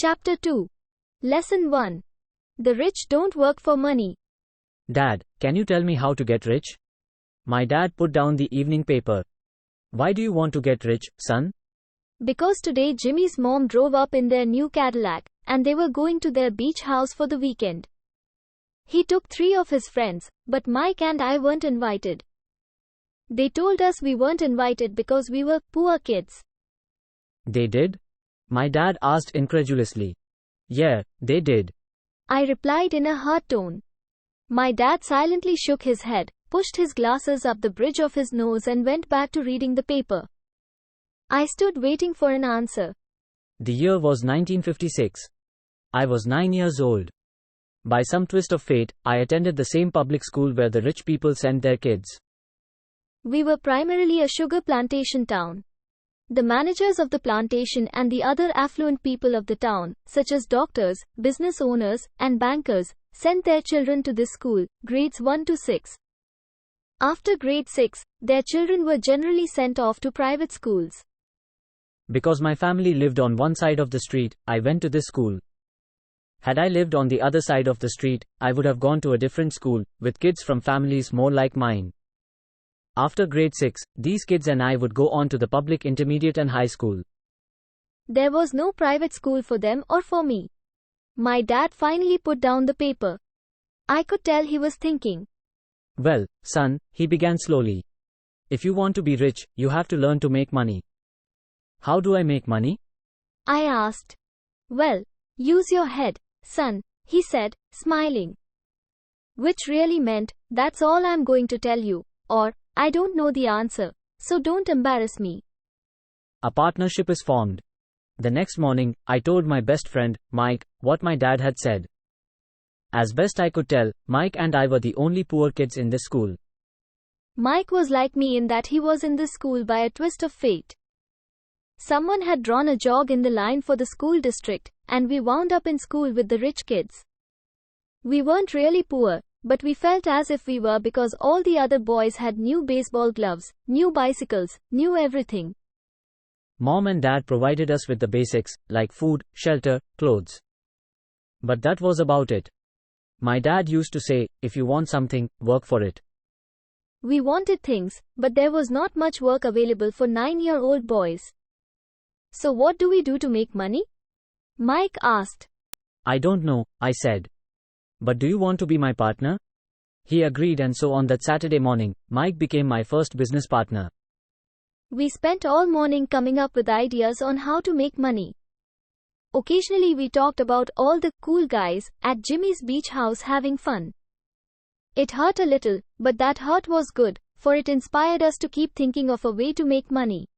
Chapter 2. Lesson 1. The rich don't work for money. Dad, can you tell me how to get rich? My dad put down the evening paper. Why do you want to get rich, son? Because today Jimmy's mom drove up in their new Cadillac, and they were going to their beach house for the weekend. He took 3 of his friends, but Mike and I weren't invited. They told us we weren't invited because we were poor kids. They did? My dad asked incredulously. Yeah, they did. I replied in a hard tone. My dad silently shook his head, pushed his glasses up the bridge of his nose and went back to reading the paper. I stood waiting for an answer. The year was 1956. I was 9 years old. By some twist of fate, I attended the same public school where the rich people sent their kids. We were primarily a sugar plantation town. The managers of the plantation and the other affluent people of the town, such as doctors, business owners, and bankers, sent their children to this school, grades 1 to 6. After grade 6, their children were generally sent off to private schools. Because my family lived on one side of the street, I went to this school. Had I lived on the other side of the street, I would have gone to a different school, with kids from families more like mine. After grade 6, these kids and I would go on to the public intermediate and high school. There was no private school for them or for me. My dad finally put down the paper. I could tell he was thinking. Well, son, he began slowly. If you want to be rich, you have to learn to make money. How do I make money? I asked. Well, use your head, son, he said, smiling. Which really meant, that's all I'm going to tell you, or, I don't know the answer, so don't embarrass me. A partnership is formed. The next morning, I told my best friend, Mike, what my dad had said. As best I could tell, Mike and I were the only poor kids in this school. Mike was like me in that he was in this school by a twist of fate. Someone had drawn a jog in the line for the school district, and we wound up in school with the rich kids. We weren't really poor, but we felt as if we were because all the other boys had new baseball gloves, new bicycles, new everything. Mom and dad provided us with the basics, like food, shelter, clothes. But that was about it. My dad used to say, if you want something, work for it. We wanted things, but there was not much work available for 9-year-old boys. So what do we do to make money? Mike asked. I don't know, I said. But do you want to be my partner? He agreed, and so on that Saturday morning, Mike became my first business partner. We spent all morning coming up with ideas on how to make money. Occasionally we talked about all the cool guys at Jimmy's beach house having fun. It hurt a little, but that hurt was good, for it inspired us to keep thinking of a way to make money.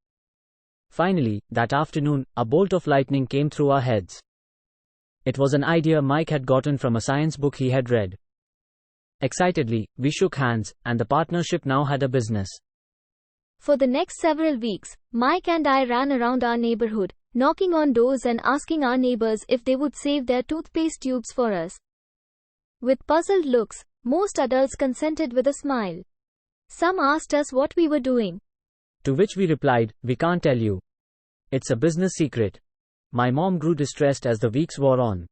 Finally, that afternoon, a bolt of lightning came through our heads. It was an idea Mike had gotten from a science book he had read. Excitedly, we shook hands, and the partnership now had a business. For the next several weeks, Mike and I ran around our neighborhood, knocking on doors and asking our neighbors if they would save their toothpaste tubes for us. With puzzled looks, most adults consented with a smile. Some asked us what we were doing. To which we replied, we can't tell you. It's a business secret. My mom grew distressed as the weeks wore on.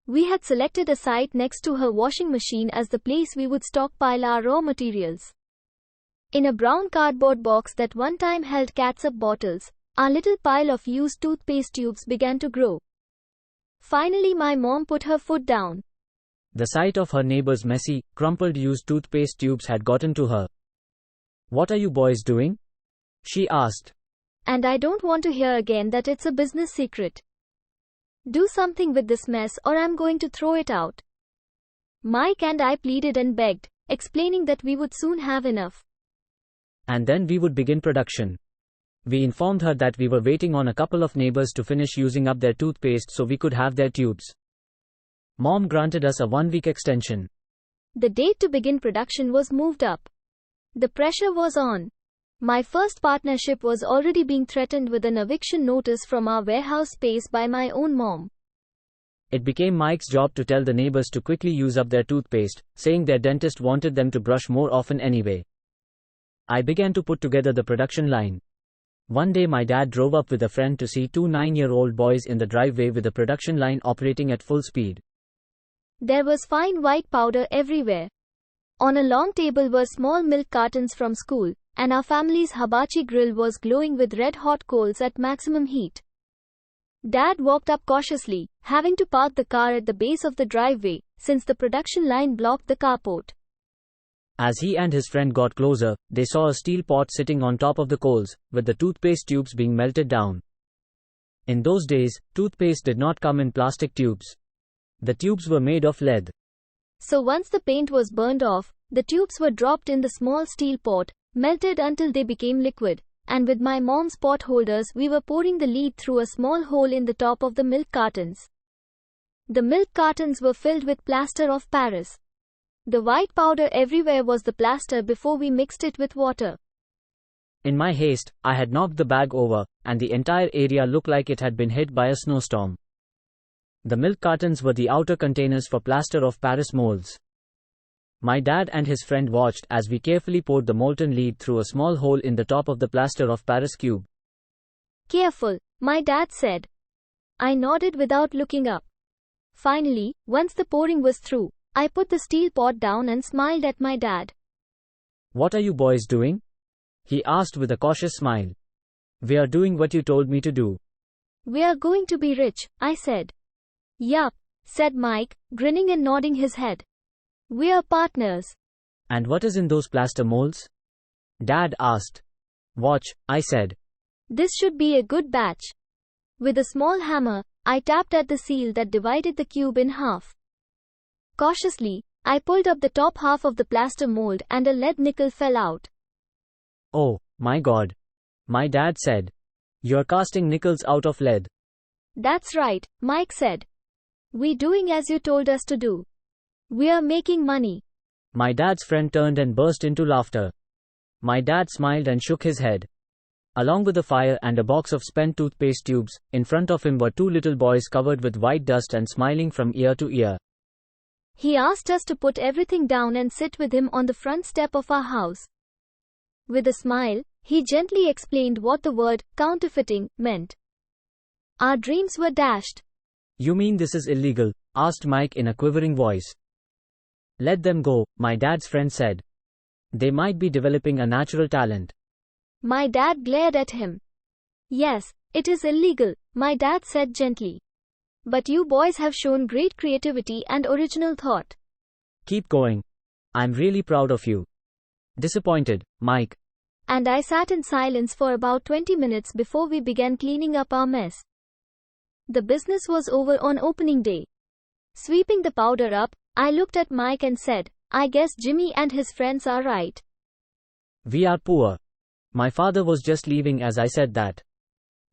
We had selected a site next to her washing machine as the place we would stockpile our raw materials. In a brown cardboard box that one time held catsup bottles, our little pile of used toothpaste tubes began to grow. Finally, my mom put her foot down. The sight of her neighbor's messy, crumpled used toothpaste tubes had gotten to her. What are you boys doing? She asked. And I don't want to hear again that it's a business secret. Do something with this mess or I'm going to throw it out. Mike and I pleaded and begged, explaining that we would soon have enough. And then we would begin production. We informed her that we were waiting on a couple of neighbors to finish using up their toothpaste so we could have their tubes. Mom granted us a 1-week extension. The date to begin production was moved up. The pressure was on. My first partnership was already being threatened with an eviction notice from our warehouse space by my own mom. It became Mike's job to tell the neighbors to quickly use up their toothpaste, saying their dentist wanted them to brush more often anyway. I began to put together the production line. One day my dad drove up with a friend to see two 9-year-old boys in the driveway with the production line operating at full speed. There was fine white powder everywhere. On a long table were small milk cartons from school, and our family's hibachi grill was glowing with red-hot coals at maximum heat. Dad walked up cautiously, having to park the car at the base of the driveway, since the production line blocked the carport. As he and his friend got closer, they saw a steel pot sitting on top of the coals, with the toothpaste tubes being melted down. In those days, toothpaste did not come in plastic tubes. The tubes were made of lead. So once the paint was burned off, the tubes were dropped in the small steel pot, melted until they became liquid, and with my mom's pot holders we were pouring the lead through a small hole in the top of the milk cartons. The milk cartons were filled with plaster of Paris. The white powder everywhere was the plaster before we mixed it with water. In my haste, I had knocked the bag over, and the entire area looked like it had been hit by a snowstorm. The milk cartons were the outer containers for plaster of Paris molds. My dad and his friend watched as we carefully poured the molten lead through a small hole in the top of the plaster of Paris cube. Careful, my dad said. I nodded without looking up. Finally, once the pouring was through, I put the steel pot down and smiled at my dad. "What are you boys doing?" he asked with a cautious smile. "We are doing what you told me to do." "We are going to be rich," I said. "Yup," said Mike, grinning and nodding his head. "We are partners." "And what is in those plaster molds?" Dad asked. "Watch," I said. "This should be a good batch." With a small hammer, I tapped at the seal that divided the cube in half. Cautiously, I pulled up the top half of the plaster mold and a lead nickel fell out. "Oh, my God," my dad said. "You're casting nickels out of lead." "That's right," Mike said. "We doing as you told us to do. We are making money." My dad's friend turned and burst into laughter. My dad smiled and shook his head. Along with the fire and a box of spent toothpaste tubes, in front of him were two little boys covered with white dust and smiling from ear to ear. He asked us to put everything down and sit with him on the front step of our house. With a smile, he gently explained what the word counterfeiting meant. Our dreams were dashed. "You mean this is illegal?" asked Mike in a quivering voice. "Let them go," my dad's friend said. "They might be developing a natural talent." My dad glared at him. "Yes, it is illegal," my dad said gently. "But you boys have shown great creativity and original thought." "Keep going. I'm really proud of you." "Disappointed, Mike." And I sat in silence for about 20 minutes before we began cleaning up our mess. The business was over on opening day. Sweeping the powder up, I looked at Mike and said, "I guess Jimmy and his friends are right." "We are poor." My father was just leaving as I said that.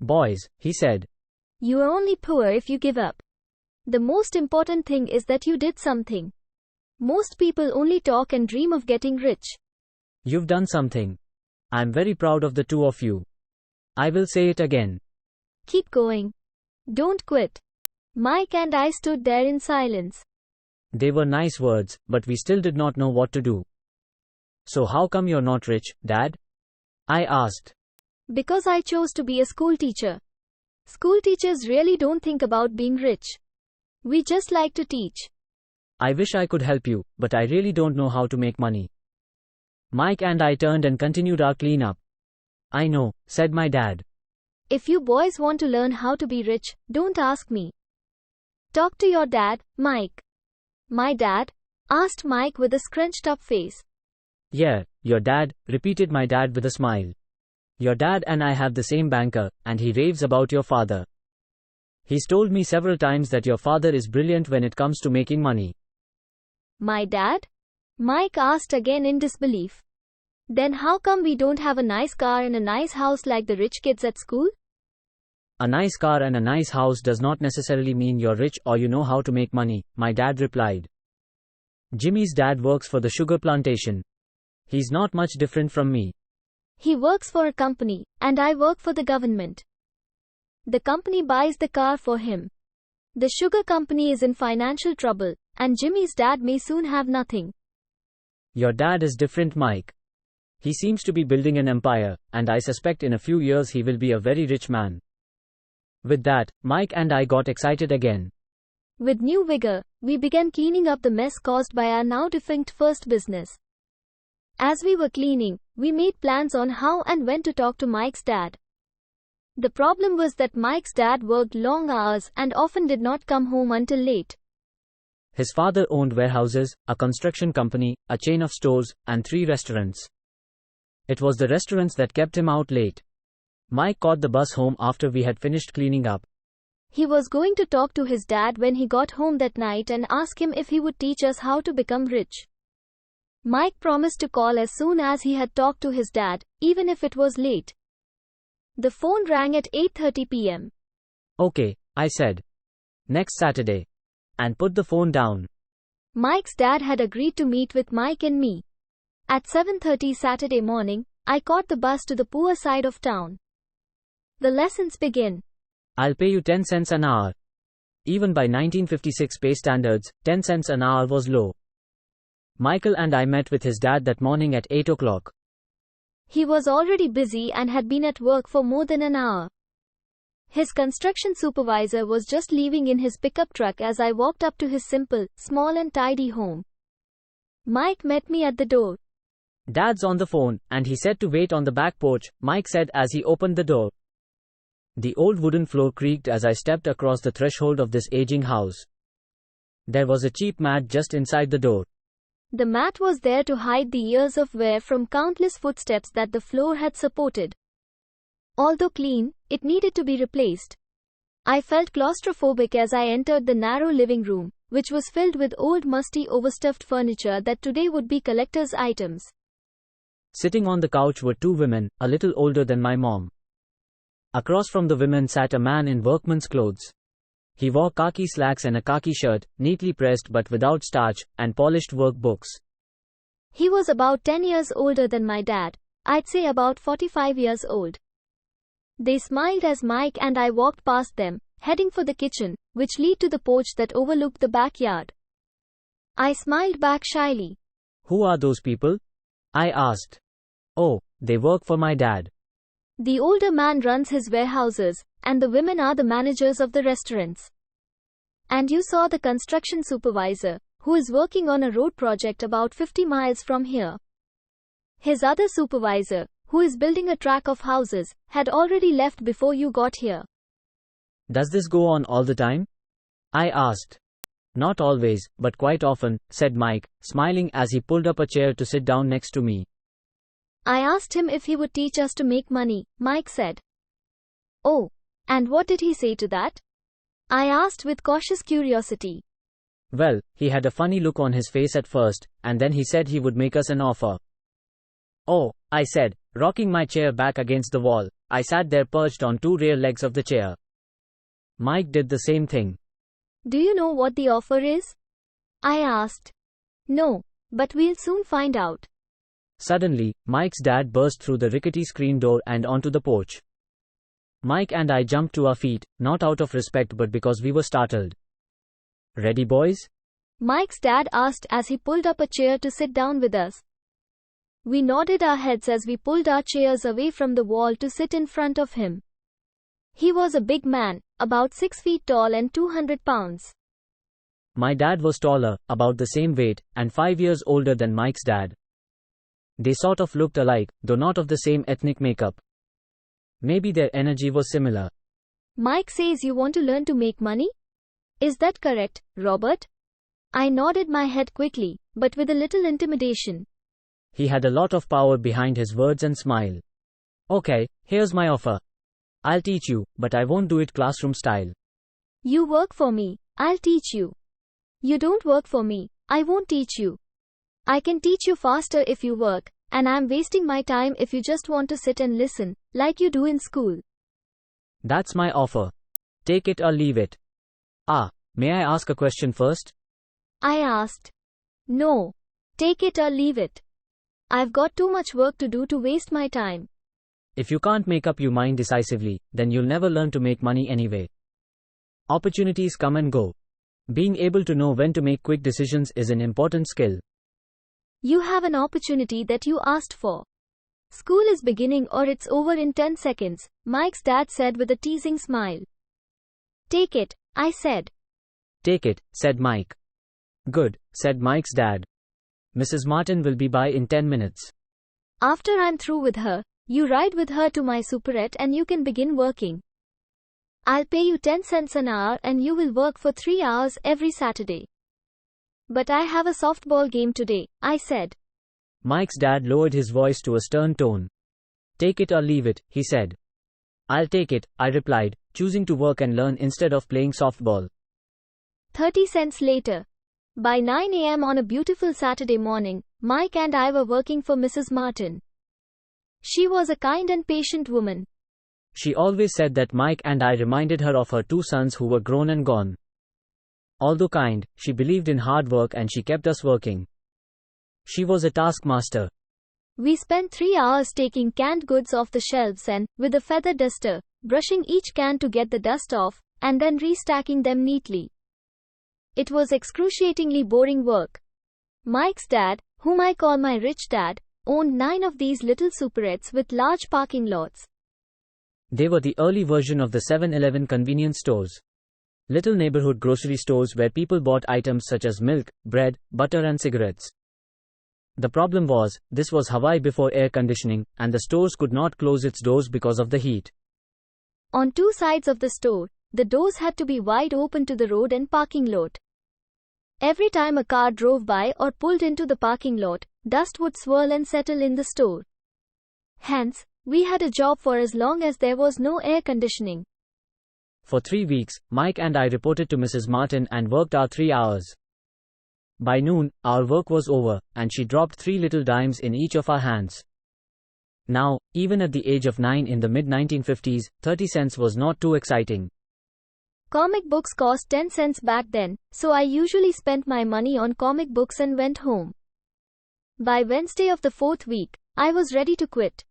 "Boys," he said. "You are only poor if you give up. The most important thing is that you did something. Most people only talk and dream of getting rich." "You've done something. I'm very proud of the two of you. I will say it again. Keep going. Don't quit." Mike and I stood there in silence. They were nice words, but we still did not know what to do. "So how come you're not rich, Dad?" I asked. "Because I chose to be a school teacher. School teachers really don't think about being rich. We just like to teach." "I wish I could help you, but I really don't know how to make money." Mike and I turned and continued our cleanup. "I know," said my dad. "If you boys want to learn how to be rich, don't ask me. Talk to your dad, Mike." "My dad?" asked Mike with a scrunched up face. "Yeah, your dad," repeated my dad with a smile. "Your dad and I have the same banker, and he raves about your father. He's told me several times that your father is brilliant when it comes to making money." "My dad?" Mike asked again in disbelief. "Then how come we don't have a nice car and a nice house like the rich kids at school?" "A nice car and a nice house does not necessarily mean you're rich or you know how to make money," my dad replied. "Jimmy's dad works for the sugar plantation. He's not much different from me. He works for a company, and I work for the government. The company buys the car for him. The sugar company is in financial trouble, and Jimmy's dad may soon have nothing." "Your dad is different, Mike." He seems to be building an empire, and I suspect in a few years he will be a very rich man. With that, Mike and I got excited again. With new vigor, we began cleaning up the mess caused by our now defunct first business. As we were cleaning, we made plans on how and when to talk to Mike's dad. The problem was that Mike's dad worked long hours and often did not come home until late. His father owned warehouses, a construction company, a chain of stores, and 3 restaurants. It was the restaurants that kept him out late. Mike caught the bus home after we had finished cleaning up. He was going to talk to his dad when he got home that night and ask him if he would teach us how to become rich. Mike promised to call as soon as he had talked to his dad, even if it was late. The phone rang at 8:30 p.m. Okay, I said. Next Saturday. And put the phone down. Mike's dad had agreed to meet with Mike and me. At 7:30 Saturday morning, I caught the bus to the poor side of town. The lessons begin. I'll pay you 10 cents an hour. Even by 1956 pay standards, 10 cents an hour was low. Michael and I met with his dad that morning at 8 o'clock. He was already busy and had been at work for more than an hour. His construction supervisor was just leaving in his pickup truck as I walked up to his simple, small and tidy home. Mike met me at the door. Dad's on the phone, and he said to wait on the back porch, Mike said as he opened the door. The old wooden floor creaked as I stepped across the threshold of this aging house. There was a cheap mat just inside the door. The mat was there to hide the years of wear from countless footsteps that the floor had supported. Although clean, it needed to be replaced. I felt claustrophobic as I entered the narrow living room, which was filled with old musty overstuffed furniture that today would be collector's items. Sitting on the couch were 2 women, a little older than my mom. Across from the women sat a man in workman's clothes. He wore khaki slacks and a khaki shirt, neatly pressed but without starch, and polished work books. He was about 10 years older than my dad, I'd say about 45 years old. They smiled as Mike and I walked past them, heading for the kitchen, which led to the porch that overlooked the backyard. I smiled back shyly. Who are those people? I asked. Oh, they work for my dad. The older man runs his warehouses, and the women are the managers of the restaurants. And you saw the construction supervisor, who is working on a road project about 50 miles from here. His other supervisor, who is building a track of houses, had already left before you got here. Does this go on all the time? I asked. Not always, but quite often, said Mike, smiling as he pulled up a chair to sit down next to me. I asked him if he would teach us to make money, Mike said. Oh, and what did he say to that? I asked with cautious curiosity. Well, he had a funny look on his face at first, and then he said he would make us an offer. Oh, I said, rocking my chair back against the wall. I sat there perched on 2 rear legs of the chair. Mike did the same thing. Do you know what the offer is? I asked. No, but we'll soon find out. Suddenly, Mike's dad burst through the rickety screen door and onto the porch. Mike and I jumped to our feet, not out of respect but because we were startled. Ready, boys? Mike's dad asked as he pulled up a chair to sit down with us. We nodded our heads as we pulled our chairs away from the wall to sit in front of him. He was a big man, about 6 feet tall and 200 pounds. My dad was taller, about the same weight, and 5 years older than Mike's dad. They sort of looked alike, though not of the same ethnic makeup. Maybe their energy was similar. Mike says you want to learn to make money? Is that correct, Robert? I nodded my head quickly, but with a little intimidation. He had a lot of power behind his words and smile. Okay, here's my offer. I'll teach you, but I won't do it classroom style. You work for me, I'll teach you. You don't work for me, I won't teach you. I can teach you faster if you work, and I'm wasting my time if you just want to sit and listen, like you do in school. That's my offer. Take it or leave it. May I ask a question first? I asked. No. Take it or leave it. I've got too much work to do to waste my time. If you can't make up your mind decisively, then you'll never learn to make money anyway. Opportunities come and go. Being able to know when to make quick decisions is an important skill. You have an opportunity that you asked for. School is beginning or it's over in 10 seconds, Mike's dad said with a teasing smile. Take it, I said. Take it, said Mike. Good, said Mike's dad. Mrs. Martin will be by in 10 minutes. After I'm through with her, you ride with her to my superette and you can begin working. I'll pay you 10 cents an hour and you will work for 3 hours every Saturday. But I have a softball game today, I said. Mike's dad lowered his voice to a stern tone. Take it or leave it, he said. I'll take it, I replied, choosing to work and learn instead of playing softball. 30 cents later. By 9 a.m. on a beautiful Saturday morning, Mike and I were working for Mrs. Martin. She was a kind and patient woman. She always said that Mike and I reminded her of her 2 sons who were grown and gone. Although kind, she believed in hard work and she kept us working. She was a taskmaster. We spent 3 hours taking canned goods off the shelves and, with a feather duster, brushing each can to get the dust off, and then restacking them neatly. It was excruciatingly boring work. Mike's dad, whom I call my rich dad, owned 9 of these little superettes with large parking lots. They were the early version of the 7-Eleven convenience stores. Little neighborhood grocery stores where people bought items such as milk, bread, butter and cigarettes. The problem was, this was Hawaii before air conditioning, and the stores could not close its doors because of the heat. On 2 sides of the store, the doors had to be wide open to the road and parking lot. Every time a car drove by or pulled into the parking lot, dust would swirl and settle in the store. Hence, we had a job for as long as there was no air conditioning. For 3 weeks, Mike and I reported to Mrs. Martin and worked our 3 hours. By noon, our work was over, and she dropped 3 little dimes in each of our hands. Now, even at the age of 9 in the mid-1950s, 30 cents was not too exciting. Comic books cost 10 cents back then, so I usually spent my money on comic books and went home. By Wednesday of the 4th week, I was ready to quit.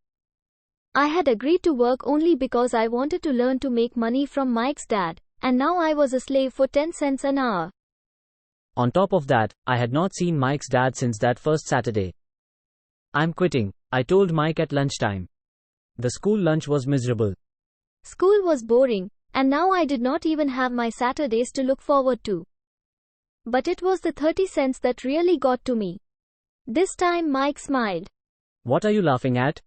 I had agreed to work only because I wanted to learn to make money from Mike's dad, and now I was a slave for 10 cents an hour. On top of that, I had not seen Mike's dad since that first Saturday. I'm quitting, I told Mike at lunchtime. The school lunch was miserable. School was boring, and now I did not even have my Saturdays to look forward to. But it was the 30 cents that really got to me. This time Mike smiled. What are you laughing at?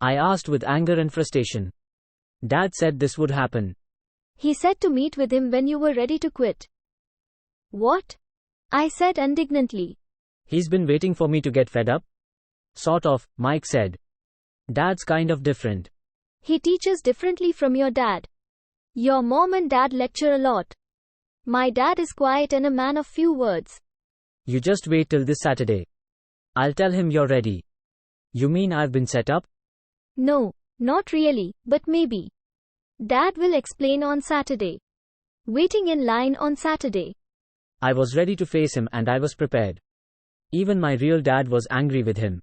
I asked with anger and frustration. Dad said this would happen. He said to meet with him when you were ready to quit. What? I said indignantly. He's been waiting for me to get fed up? Sort of, Mike said. Dad's kind of different. He teaches differently from your dad. Your mom and dad lecture a lot. My dad is quiet and a man of few words. You just wait till this Saturday. I'll tell him you're ready. You mean I've been set up? No, not really, but maybe. Dad will explain on Saturday. Waiting in line on Saturday. I was ready to face him and I was prepared. Even my real dad was angry with him.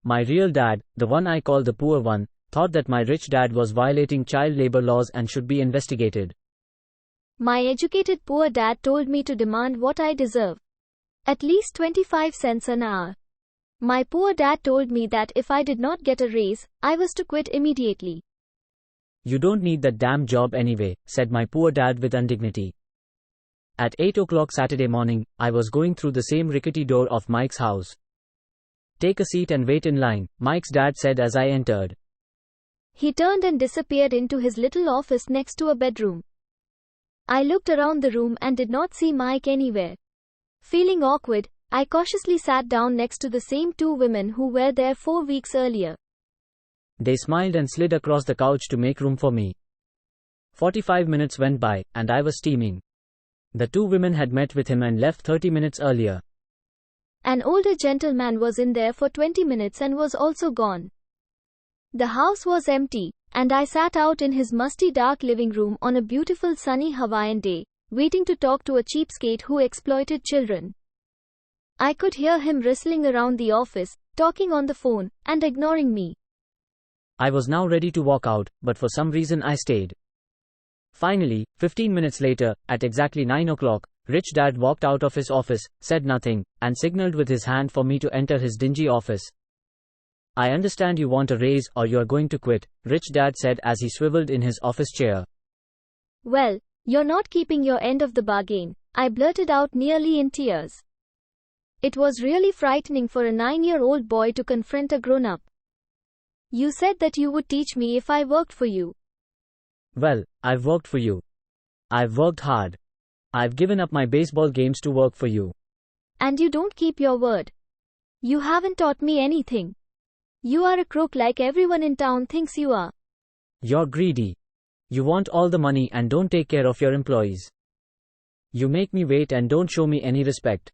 My real dad, the one I call the poor one, thought that my rich dad was violating child labor laws and should be investigated. My educated poor dad told me to demand what I deserve. At least 25 cents an hour. My poor dad told me that if I did not get a raise, I was to quit immediately. You don't need that damn job anyway, said my poor dad with indignity. At 8 o'clock Saturday morning, I was going through the same rickety door of Mike's house. Take a seat and wait in line, Mike's dad said as I entered. He turned and disappeared into his little office next to a bedroom. I looked around the room and did not see Mike anywhere. Feeling awkward, I cautiously sat down next to the same 2 women who were there 4 weeks earlier. They smiled and slid across the couch to make room for me. 45 minutes went by, and I was steaming. The 2 women had met with him and left 30 minutes earlier. An older gentleman was in there for 20 minutes and was also gone. The house was empty, and I sat out in his musty dark living room on a beautiful sunny Hawaiian day, waiting to talk to a cheapskate who exploited children. I could hear him rustling around the office, talking on the phone, and ignoring me. I was now ready to walk out, but for some reason I stayed. Finally, 15 minutes later, at exactly 9 o'clock, Rich Dad walked out of his office, said nothing, and signaled with his hand for me to enter his dingy office. I understand you want a raise or you are going to quit, Rich Dad said as he swiveled in his office chair. Well, you're not keeping your end of the bargain, I blurted out nearly in tears. It was really frightening for a 9-year-old boy to confront a grown-up. You said that you would teach me if I worked for you. Well, I've worked for you. I've worked hard. I've given up my baseball games to work for you. And you don't keep your word. You haven't taught me anything. You are a crook like everyone in town thinks you are. You're greedy. You want all the money and don't take care of your employees. You make me wait and don't show me any respect.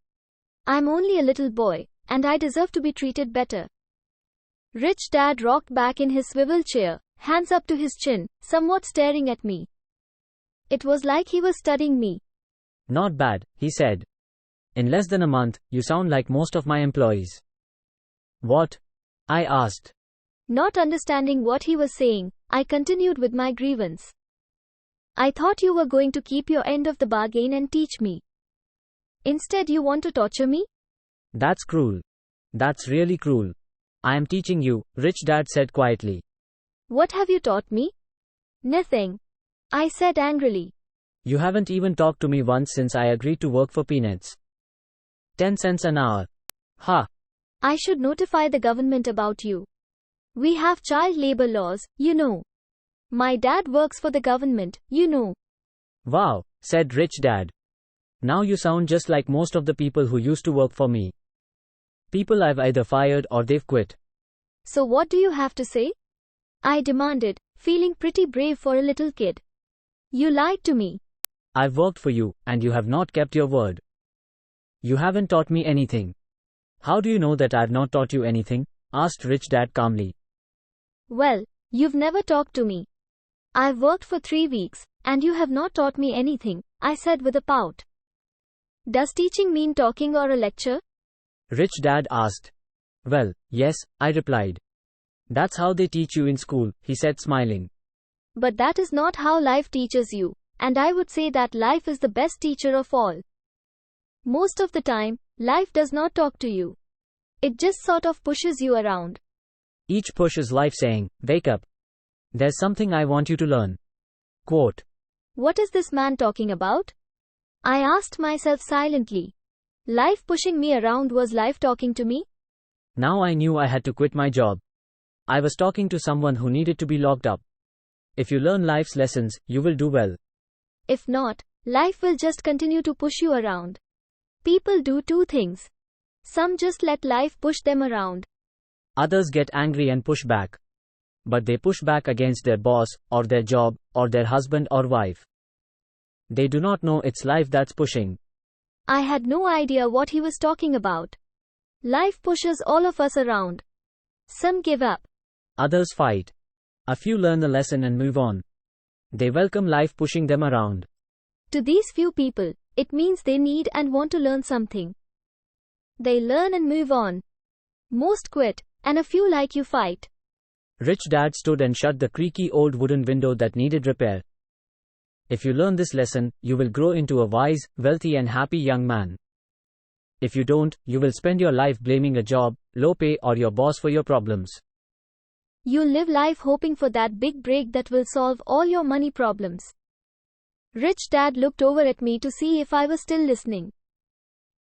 I'm only a little boy, and I deserve to be treated better. Rich Dad rocked back in his swivel chair, hands up to his chin, somewhat staring at me. It was like he was studying me. Not bad, he said. In less than a month, you sound like most of my employees. What? I asked. Not understanding what he was saying, I continued with my grievance. I thought you were going to keep your end of the bargain and teach me. Instead, you want to torture me? That's cruel. That's really cruel. I am teaching you, Rich Dad said quietly. What have you taught me? Nothing, I said angrily. You haven't even talked to me once since I agreed to work for peanuts. 10 cents an hour. Ha! I should notify the government about you. We have child labor laws, you know. My dad works for the government, you know. Wow, said Rich Dad. Now you sound just like most of the people who used to work for me. People I've either fired or they've quit. So what do you have to say? I demanded, feeling pretty brave for a little kid. You lied to me. I've worked for you, and you have not kept your word. You haven't taught me anything. How do you know that I've not taught you anything? Asked Rich Dad calmly. Well, you've never talked to me. I've worked for 3 weeks, and you have not taught me anything, I said with a pout. Does teaching mean talking or a lecture? Rich Dad asked. Well, yes, I replied. That's how they teach you in school, he said smiling. But that is not how life teaches you, and I would say that life is the best teacher of all. Most of the time, life does not talk to you. It just sort of pushes you around. Each push is life saying, wake up. There's something I want you to learn. Quote. What is this man talking about? I asked myself silently. Life pushing me around was life talking to me? Now I knew I had to quit my job. I was talking to someone who needed to be locked up. If you learn life's lessons, you will do well. If not, life will just continue to push you around. People do 2 things. Some just let life push them around. Others get angry and push back. But they push back against their boss, or their job, or their husband or wife. They do not know it's life that's pushing. I had no idea what he was talking about. Life pushes all of us around. Some give up. Others fight. A few learn the lesson and move on. They welcome life pushing them around. To these few people, it means they need and want to learn something. They learn and move on. Most quit, and a few like you fight. Rich Dad stood and shut the creaky old wooden window that needed repair. If you learn this lesson, you will grow into a wise, wealthy and happy young man. If you don't, you will spend your life blaming a job, low pay or your boss for your problems. You'll live life hoping for that big break that will solve all your money problems. Rich Dad looked over at me to see if I was still listening.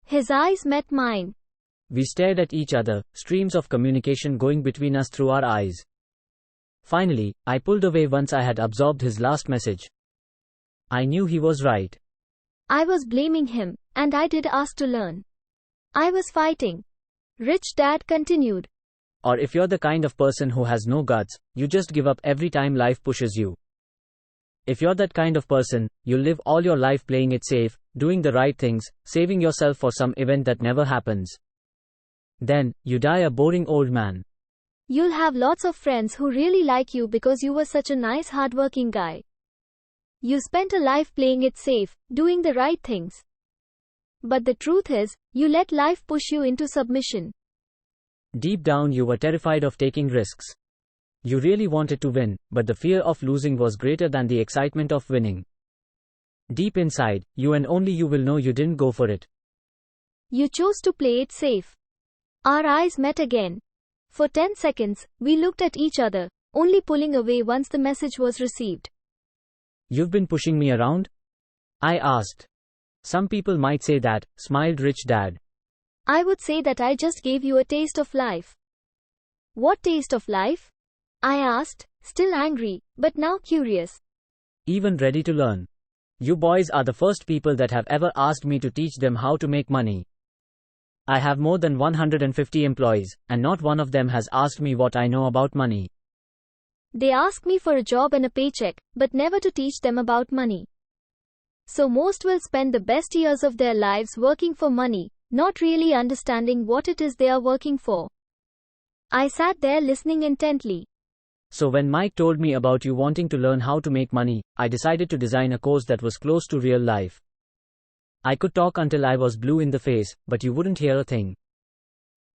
His eyes met mine. We stared at each other, streams of communication going between us through our eyes. Finally, I pulled away once I had absorbed his last message. I knew he was right. I was blaming him, and I did ask to learn. I was fighting. Rich Dad continued. Or if you're the kind of person who has no guts, you just give up every time life pushes you. If you're that kind of person, you'll live all your life playing it safe, doing the right things, saving yourself for some event that never happens. Then, you die a boring old man. You'll have lots of friends who really like you because you were such a nice hardworking guy. You spent a life playing it safe, doing the right things. But the truth is, you let life push you into submission. Deep down you were terrified of taking risks. You really wanted to win, but the fear of losing was greater than the excitement of winning. Deep inside, you and only you will know you didn't go for it. You chose to play it safe. Our eyes met again. For 10 seconds, we looked at each other, only pulling away once the message was received. You've been pushing me around? I asked. Some people might say that, smiled Rich Dad. I would say that I just gave you a taste of life. What taste of life? I asked, still angry, but now curious. Even ready to learn. You boys are the first people that have ever asked me to teach them how to make money. I have more than 150 employees, and not one of them has asked me what I know about money. They ask me for a job and a paycheck, but never to teach them about money. So most will spend the best years of their lives working for money, not really understanding what it is they are working for. I sat there listening intently. So when Mike told me about you wanting to learn how to make money, I decided to design a course that was close to real life. I could talk until I was blue in the face, but you wouldn't hear a thing.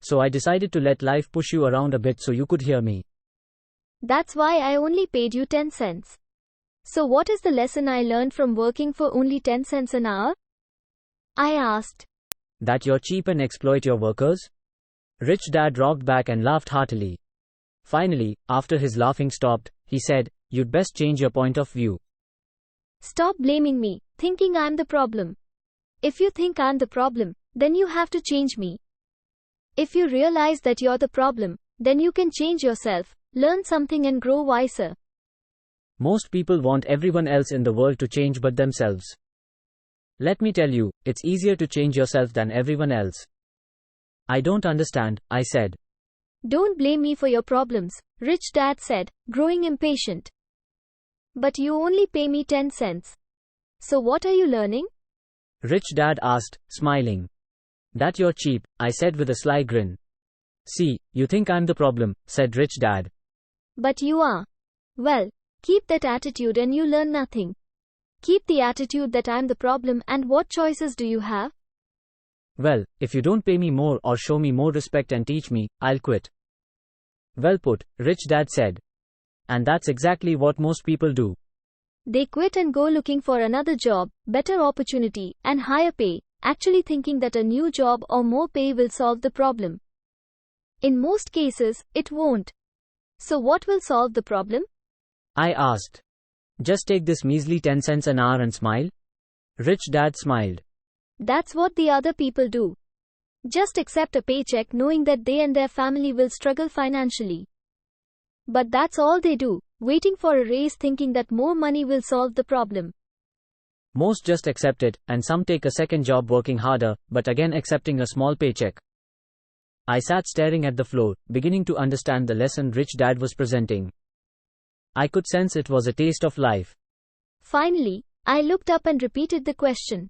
So I decided to let life push you around a bit so you could hear me. That's why I only paid you 10 cents. So what is the lesson I learned from working for only 10 cents an hour? I asked. That you're cheap and exploit your workers? Rich Dad rocked back and laughed heartily. Finally, after his laughing stopped, he said, "You'd best change your point of view. Stop blaming me, thinking I'm the problem. If you think I'm the problem, then you have to change me. If you realize that you're the problem, then you can change yourself, learn something and grow wiser." Most people want everyone else in the world to change but themselves. Let me tell you, it's easier to change yourself than everyone else. I don't understand, I said. Don't blame me for your problems, Rich Dad said, growing impatient. But you only pay me 10 cents. So what are you learning? Rich Dad asked, smiling. That you're cheap, I said with a sly grin. See, you think I'm the problem, said Rich Dad. But you are. Well, keep that attitude and you learn nothing. Keep the attitude that I'm the problem, and what choices do you have? Well, if you don't pay me more or show me more respect and teach me, I'll quit. Well put, Rich Dad said. And that's exactly what most people do. They quit and go looking for another job, better opportunity, and higher pay, actually thinking that a new job or more pay will solve the problem. In most cases, it won't. So what will solve the problem? I asked. Just take this measly 10 cents an hour and smile? Rich Dad smiled. That's what the other people do. Just accept a paycheck knowing that they and their family will struggle financially. But that's all they do, waiting for a raise thinking that more money will solve the problem. Most just accept it, and some take a second job working harder, but again accepting a small paycheck. I sat staring at the floor, beginning to understand the lesson Rich Dad was presenting. I could sense it was a taste of life. Finally, I looked up and repeated the question.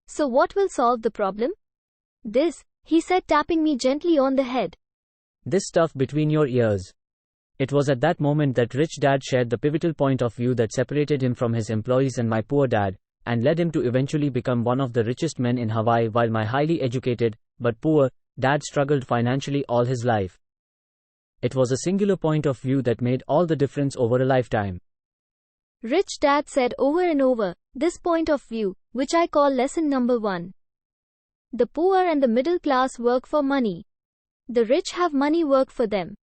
So what will solve the problem? This, he said, tapping me gently on the head. This stuff between your ears. It was at that moment that Rich Dad shared the pivotal point of view that separated him from his employees and my poor dad, and led him to eventually become one of the richest men in Hawaii, while my highly educated, but poor, dad struggled financially all his life. It was a singular point of view that made all the difference over a lifetime. Rich Dad said over and over, this point of view, which I call lesson number 1. The poor and the middle class work for money. The rich have money work for them.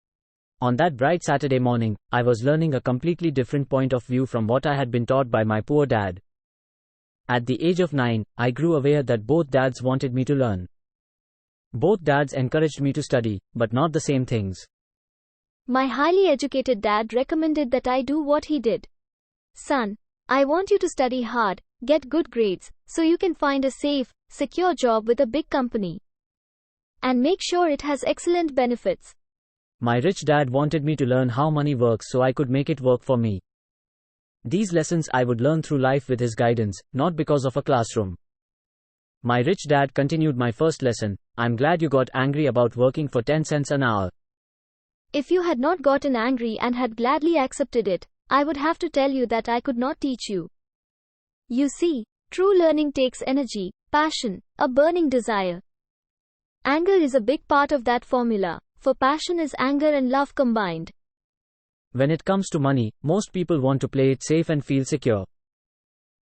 On that bright Saturday morning, I was learning a completely different point of view from what I had been taught by my poor dad. At the age of 9, I grew aware that both dads wanted me to learn. Both dads encouraged me to study, but not the same things. My highly educated dad recommended that I do what he did. Son, I want you to study hard, get good grades, so you can find a safe, secure job with a big company. And make sure it has excellent benefits. My rich dad wanted me to learn how money works so I could make it work for me. These lessons I would learn through life with his guidance, not because of a classroom. My rich dad continued my first lesson. I'm glad you got angry about working for 10 cents an hour. If you had not gotten angry and had gladly accepted it, I would have to tell you that I could not teach you. You see, true learning takes energy, passion, a burning desire. Anger is a big part of that formula, for passion is anger and love combined. When it comes to money, most people want to play it safe and feel secure.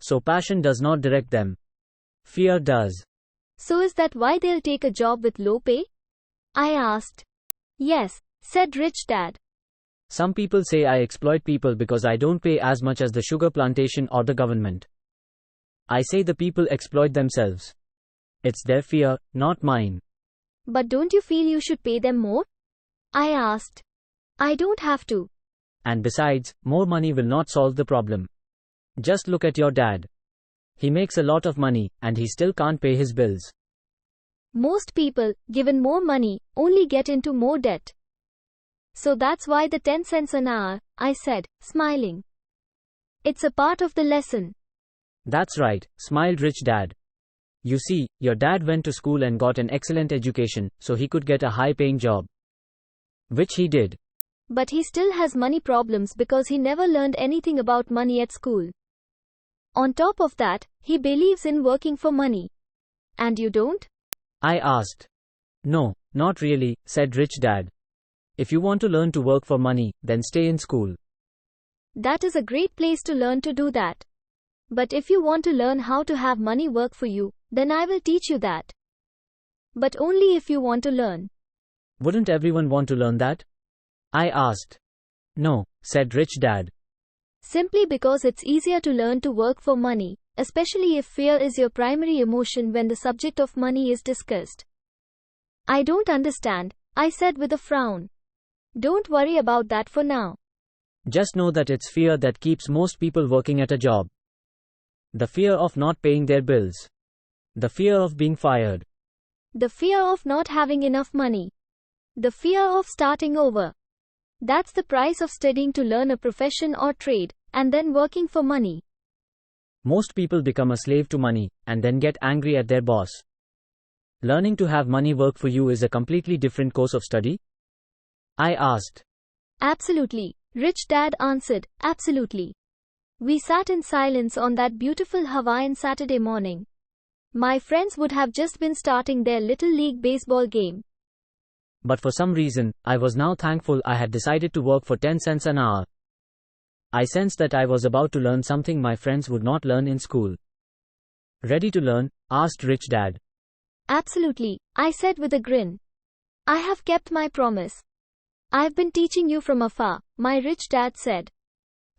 So passion does not direct them. Fear does. So is that why they'll take a job with low pay? I asked. Yes, said Rich Dad. Some people say I exploit people because I don't pay as much as the sugar plantation or the government. I say the people exploit themselves. It's their fear, not mine. But don't you feel you should pay them more? I asked. I don't have to. And besides, more money will not solve the problem. Just look at your dad. He makes a lot of money, and he still can't pay his bills. Most people, given more money, only get into more debt. So that's why the 10 cents an hour, I said, smiling. It's a part of the lesson. That's right, smiled Rich Dad. You see, your dad went to school and got an excellent education, so he could get a high-paying job. Which he did. But he still has money problems because he never learned anything about money at school. On top of that, he believes in working for money. And you don't? I asked. No, not really, said Rich Dad. If you want to learn to work for money, then stay in school. That is a great place to learn to do that. But if you want to learn how to have money work for you, then I will teach you that. But only if you want to learn. Wouldn't everyone want to learn that? I asked. No, said Rich Dad. Simply because it's easier to learn to work for money, especially if fear is your primary emotion when the subject of money is discussed. I don't understand, I said with a frown. Don't worry about that for now. Just know that it's fear that keeps most people working at a job. The fear of not paying their bills. The fear of being fired. The fear of not having enough money. The fear of starting over. That's the price of studying to learn a profession or trade, and then working for money. Most people become a slave to money, and then get angry at their boss. Learning to have money work for you is a completely different course of study? I asked. Absolutely, Rich Dad answered, absolutely. We sat in silence on that beautiful Hawaiian Saturday morning. My friends would have just been starting their little league baseball game. But for some reason, I was now thankful I had decided to work for 10 cents an hour. I sensed that I was about to learn something my friends would not learn in school. Ready to learn? Asked Rich Dad. Absolutely, I said with a grin. I have kept my promise. I've been teaching you from afar, my Rich Dad said.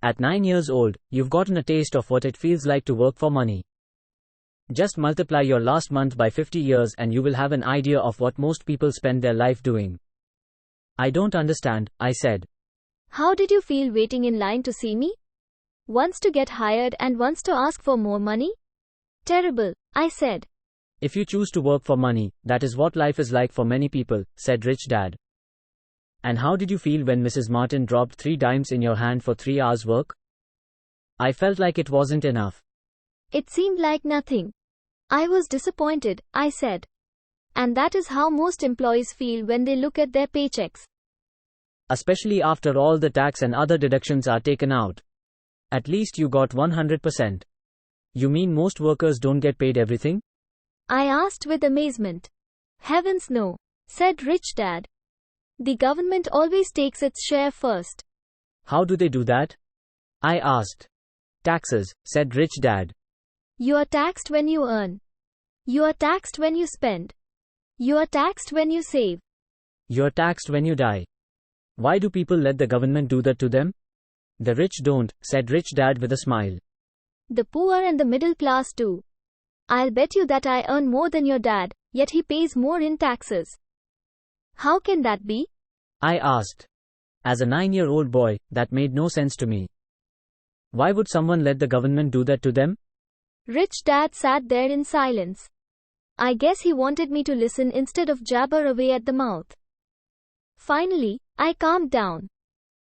At 9 years old, you've gotten a taste of what it feels like to work for money. Just multiply your last month by 50 years and you will have an idea of what most people spend their life doing. I don't understand, I said. How did you feel waiting in line to see me? Once to get hired and once to ask for more money? Terrible, I said. If you choose to work for money, that is what life is like for many people, said Rich Dad. And how did you feel when Mrs. Martin dropped 3 dimes in your hand for 3 hours work? I felt like it wasn't enough. It seemed like nothing. I was disappointed, I said. And that is how most employees feel when they look at their paychecks. Especially after all the tax and other deductions are taken out. At least you got 100%. You mean most workers don't get paid everything? I asked with amazement. Heavens no, said Rich Dad. The government always takes its share first. How do they do that? I asked. Taxes, said Rich Dad. You are taxed when you earn. You are taxed when you spend. You are taxed when you save. You're taxed when you die. Why do people let the government do that to them? The rich don't, said Rich Dad with a smile. The poor and the middle class do. I'll bet you that I earn more than your dad, yet he pays more in taxes. How can that be? I asked. As a 9-year-old boy, that made no sense to me. Why would someone let the government do that to them? Rich Dad sat there in silence. I guess he wanted me to listen instead of jabber away at the mouth. Finally, I calmed down.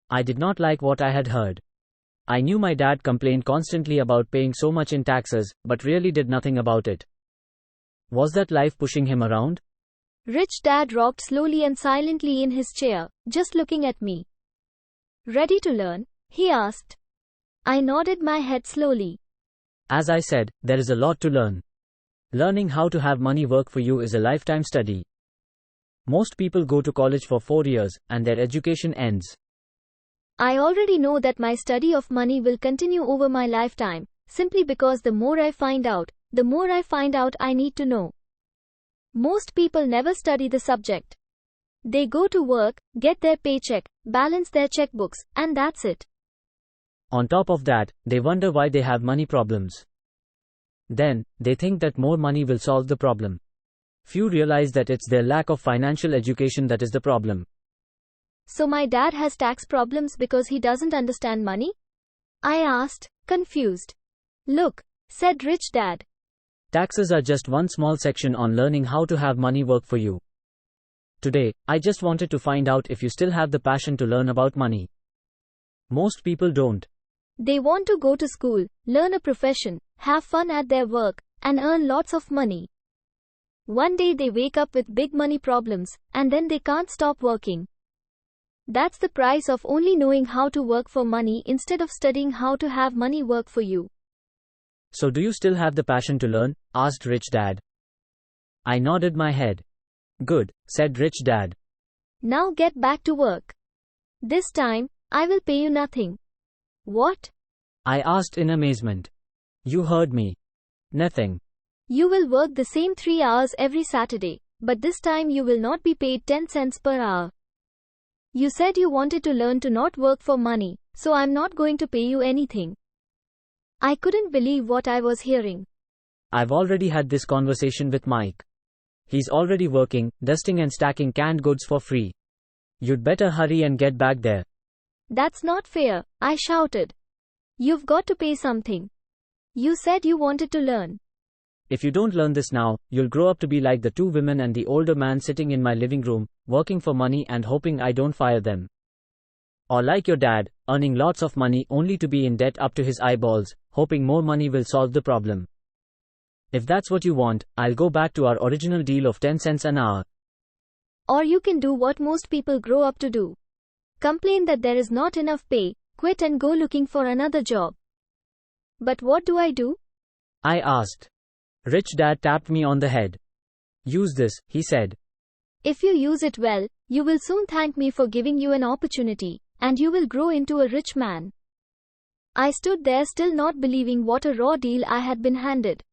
I did not like what I had heard. I knew my dad complained constantly about paying so much in taxes, but really did nothing about it. Was that life pushing him around? Rich Dad rocked slowly and silently in his chair, just looking at me. Ready to learn? He asked. I nodded my head slowly. As I said, there is a lot to learn. Learning how to have money work for you is a lifetime study. Most people go to college for 4 years, and their education ends. I already know that my study of money will continue over my lifetime, simply because the more I find out I need to know. Most people never study the subject. They go to work, get their paycheck, balance their checkbooks, and that's it. On top of that, they wonder why they have money problems. Then, they think that more money will solve the problem. Few realize that it's their lack of financial education that is the problem. So my dad has tax problems because he doesn't understand money? I asked, confused. Look, said Rich Dad. Taxes are just one small section on learning how to have money work for you. Today, I just wanted to find out if you still have the passion to learn about money. Most people don't. They want to go to school, learn a profession, have fun at their work, and earn lots of money. One day they wake up with big money problems, and then they can't stop working. That's the price of only knowing how to work for money instead of studying how to have money work for you. So do you still have the passion to learn? Asked Rich Dad. I nodded my head. Good, said Rich Dad. Now get back to work. This time, I will pay you nothing. What? I asked in amazement. You heard me. Nothing. You will work the same 3 hours every Saturday, but this time you will not be paid 10 cents per hour. You said you wanted to learn to not work for money, so I'm not going to pay you anything. I couldn't believe what I was hearing. I've already had this conversation with Mike. He's already working, dusting and stacking canned goods for free. You'd better hurry and get back there. That's not fair, I shouted. You've got to pay something. You said you wanted to learn. If you don't learn this now, you'll grow up to be like the two women and the older man sitting in my living room, working for money and hoping I don't fire them. Or like your dad, earning lots of money only to be in debt up to his eyeballs, hoping more money will solve the problem. If that's what you want, I'll go back to our original deal of 10 cents an hour. Or you can do what most people grow up to do. Complain that there is not enough pay, quit and go looking for another job. But what do I do? I asked. Rich Dad tapped me on the head. Use this, he said. If you use it well, you will soon thank me for giving you an opportunity, and you will grow into a rich man. I stood there still not believing what a raw deal I had been handed.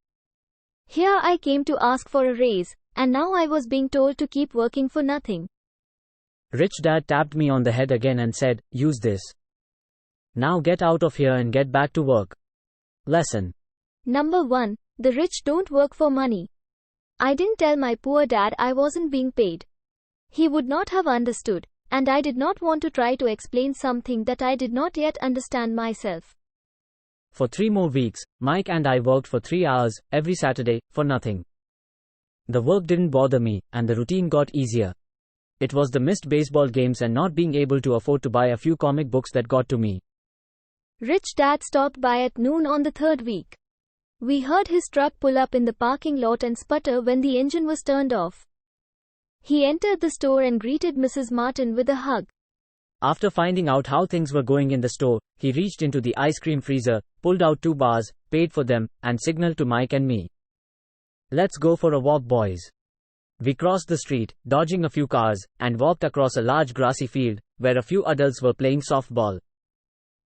Here I came to ask for a raise, and now I was being told to keep working for nothing. Rich Dad tapped me on the head again and said, use this. Now get out of here and get back to work. Lesson. Number 1. The rich don't work for money. I didn't tell my poor dad I wasn't being paid. He would not have understood, and I did not want to try to explain something that I did not yet understand myself. For 3 more weeks, Mike and I worked for 3 hours, every Saturday, for nothing. The work didn't bother me, and the routine got easier. It was the missed baseball games and not being able to afford to buy a few comic books that got to me. Rich Dad stopped by at noon on the 3rd week. We heard his truck pull up in the parking lot and sputter when the engine was turned off. He entered the store and greeted Mrs. Martin with a hug. After finding out how things were going in the store, he reached into the ice cream freezer, pulled out 2 bars, paid for them, and signaled to Mike and me. Let's go for a walk, boys. We crossed the street, dodging a few cars, and walked across a large grassy field, where a few adults were playing softball.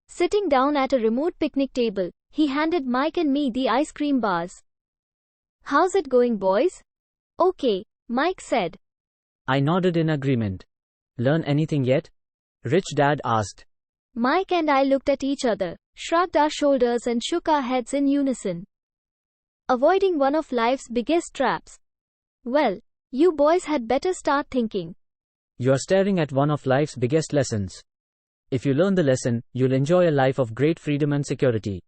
Sitting down at a remote picnic table, he handed Mike and me the ice cream bars. How's it going, boys? Okay, Mike said. I nodded in agreement. Learn anything yet? Rich Dad asked. Mike and I looked at each other, shrugged our shoulders and shook our heads in unison. Avoiding one of life's biggest traps. Well, you boys had better start thinking. You're staring at one of life's biggest lessons. If you learn the lesson, you'll enjoy a life of great freedom and security.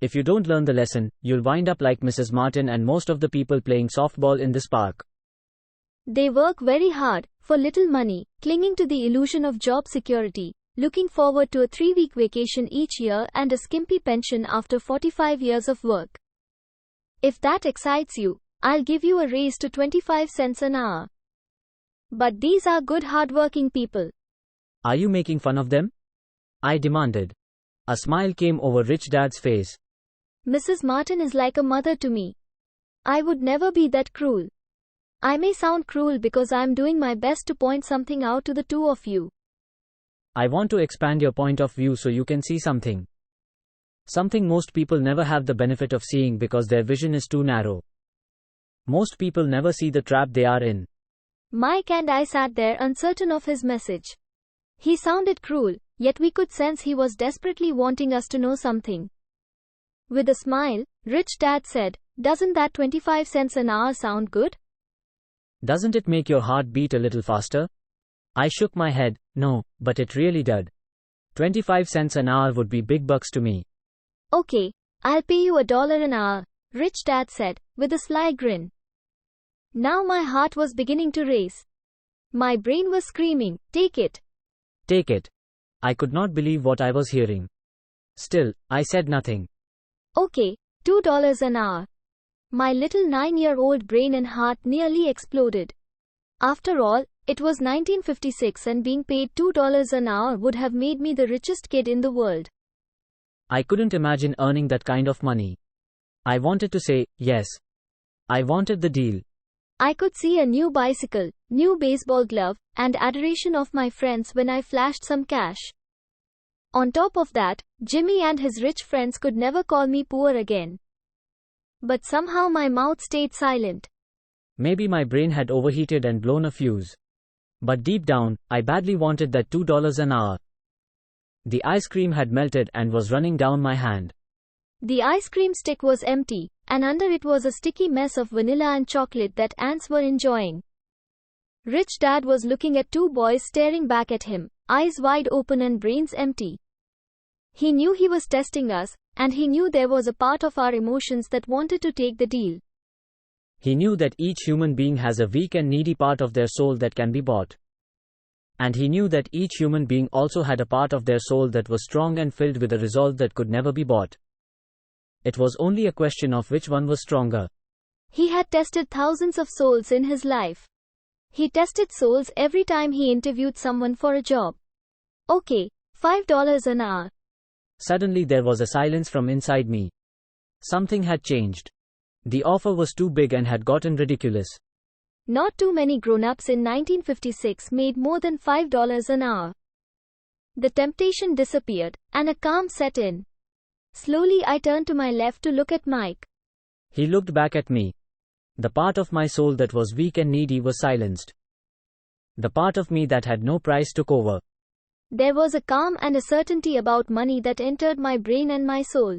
If you don't learn the lesson, you'll wind up like Mrs. Martin and most of the people playing softball in this park. They work very hard, for little money, clinging to the illusion of job security, looking forward to a 3-week vacation each year and a skimpy pension after 45 years of work. If that excites you, I'll give you a raise to 25 cents an hour. But these are good hard-working people. Are you making fun of them? I demanded. A smile came over Rich Dad's face. Mrs. Martin is like a mother to me. I would never be that cruel. I may sound cruel because I'm doing my best to point something out to the two of you. I want to expand your point of view so you can see something. Something most people never have the benefit of seeing because their vision is too narrow. Most people never see the trap they are in. Mike and I sat there uncertain of his message. He sounded cruel, yet we could sense he was desperately wanting us to know something. With a smile, Rich Dad said, "Doesn't that 25 cents an hour sound good?" Doesn't it make your heart beat a little faster? I shook my head. No, but it really did. 25 cents an hour would be big bucks to me. Okay, I'll pay you $1 an hour, Rich Dad said, with a sly grin. Now my heart was beginning to race. My brain was screaming, "Take it. Take it." I could not believe what I was hearing. Still, I said nothing. Okay, $2 an hour. My little 9-year-old brain and heart nearly exploded. After all, it was 1956 and being paid $2 an hour would have made me the richest kid in the world. I couldn't imagine earning that kind of money. I wanted to say, yes. I wanted the deal. I could see a new bicycle, new baseball glove, and adoration of my friends when I flashed some cash. On top of that, Jimmy and his rich friends could never call me poor again. But somehow my mouth stayed silent. Maybe my brain had overheated and blown a fuse. But deep down, I badly wanted that $2 an hour. The ice cream had melted and was running down my hand. The ice cream stick was empty, and under it was a sticky mess of vanilla and chocolate that ants were enjoying. Rich Dad was looking at two boys staring back at him, eyes wide open and brains empty. He knew he was testing us, and he knew there was a part of our emotions that wanted to take the deal. He knew that each human being has a weak and needy part of their soul that can be bought. And he knew that each human being also had a part of their soul that was strong and filled with a resolve that could never be bought. It was only a question of which one was stronger. He had tested thousands of souls in his life. He tested souls every time he interviewed someone for a job. Okay, $5 an hour. Suddenly there was a silence from inside me. Something had changed. The offer was too big and had gotten ridiculous. Not too many grown-ups in 1956 made more than $5 an hour. The temptation disappeared, and a calm set in. Slowly I turned to my left to look at Mike. He looked back at me. The part of my soul that was weak and needy was silenced. The part of me that had no price took over. There was a calm and a certainty about money that entered my brain and my soul.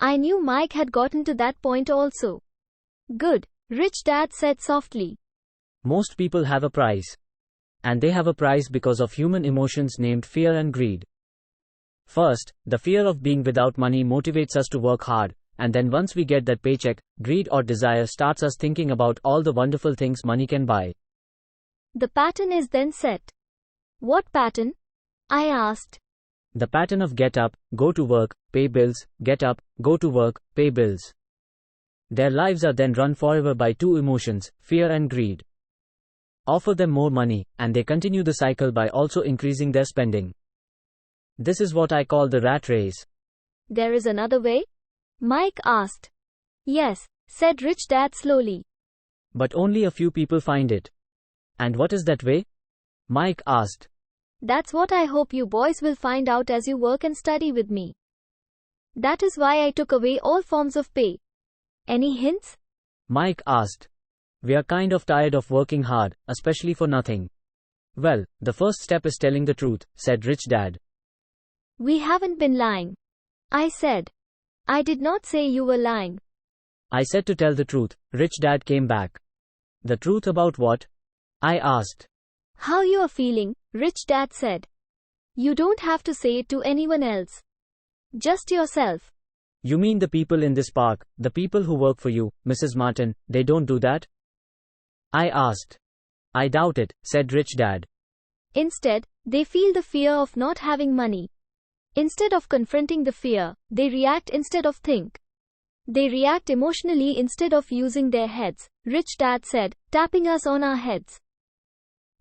I knew Mike had gotten to that point also. Good, Rich Dad said softly. Most people have a price. And they have a price because of human emotions named fear and greed. First, the fear of being without money motivates us to work hard, and then once we get that paycheck, greed or desire starts us thinking about all the wonderful things money can buy. The pattern is then set. What pattern? I asked. The pattern of get up, go to work, pay bills, get up, go to work, pay bills. Their lives are then run forever by two emotions, fear and greed. Offer them more money, and they continue the cycle by also increasing their spending. This is what I call the rat race. There is another way? Mike asked. Yes, said Rich Dad slowly. But only a few people find it. And what is that way? Mike asked. That's what I hope you boys will find out as you work and study with me. That is why I took away all forms of pay. Any hints? Mike asked. We are kind of tired of working hard, especially for nothing. Well, the first step is telling the truth, said Rich Dad. We haven't been lying. I said. I did not say you were lying. I said to tell the truth, Rich Dad came back. The truth about what? I asked. How you are feeling, Rich Dad said. You don't have to say it to anyone else. Just yourself. You mean the people in this park, the people who work for you, Mrs. Martin, they don't do that? I asked. I doubt it, said Rich Dad. Instead, they feel the fear of not having money. Instead of confronting the fear, they react instead of think. They react emotionally instead of using their heads, Rich Dad said, tapping us on our heads.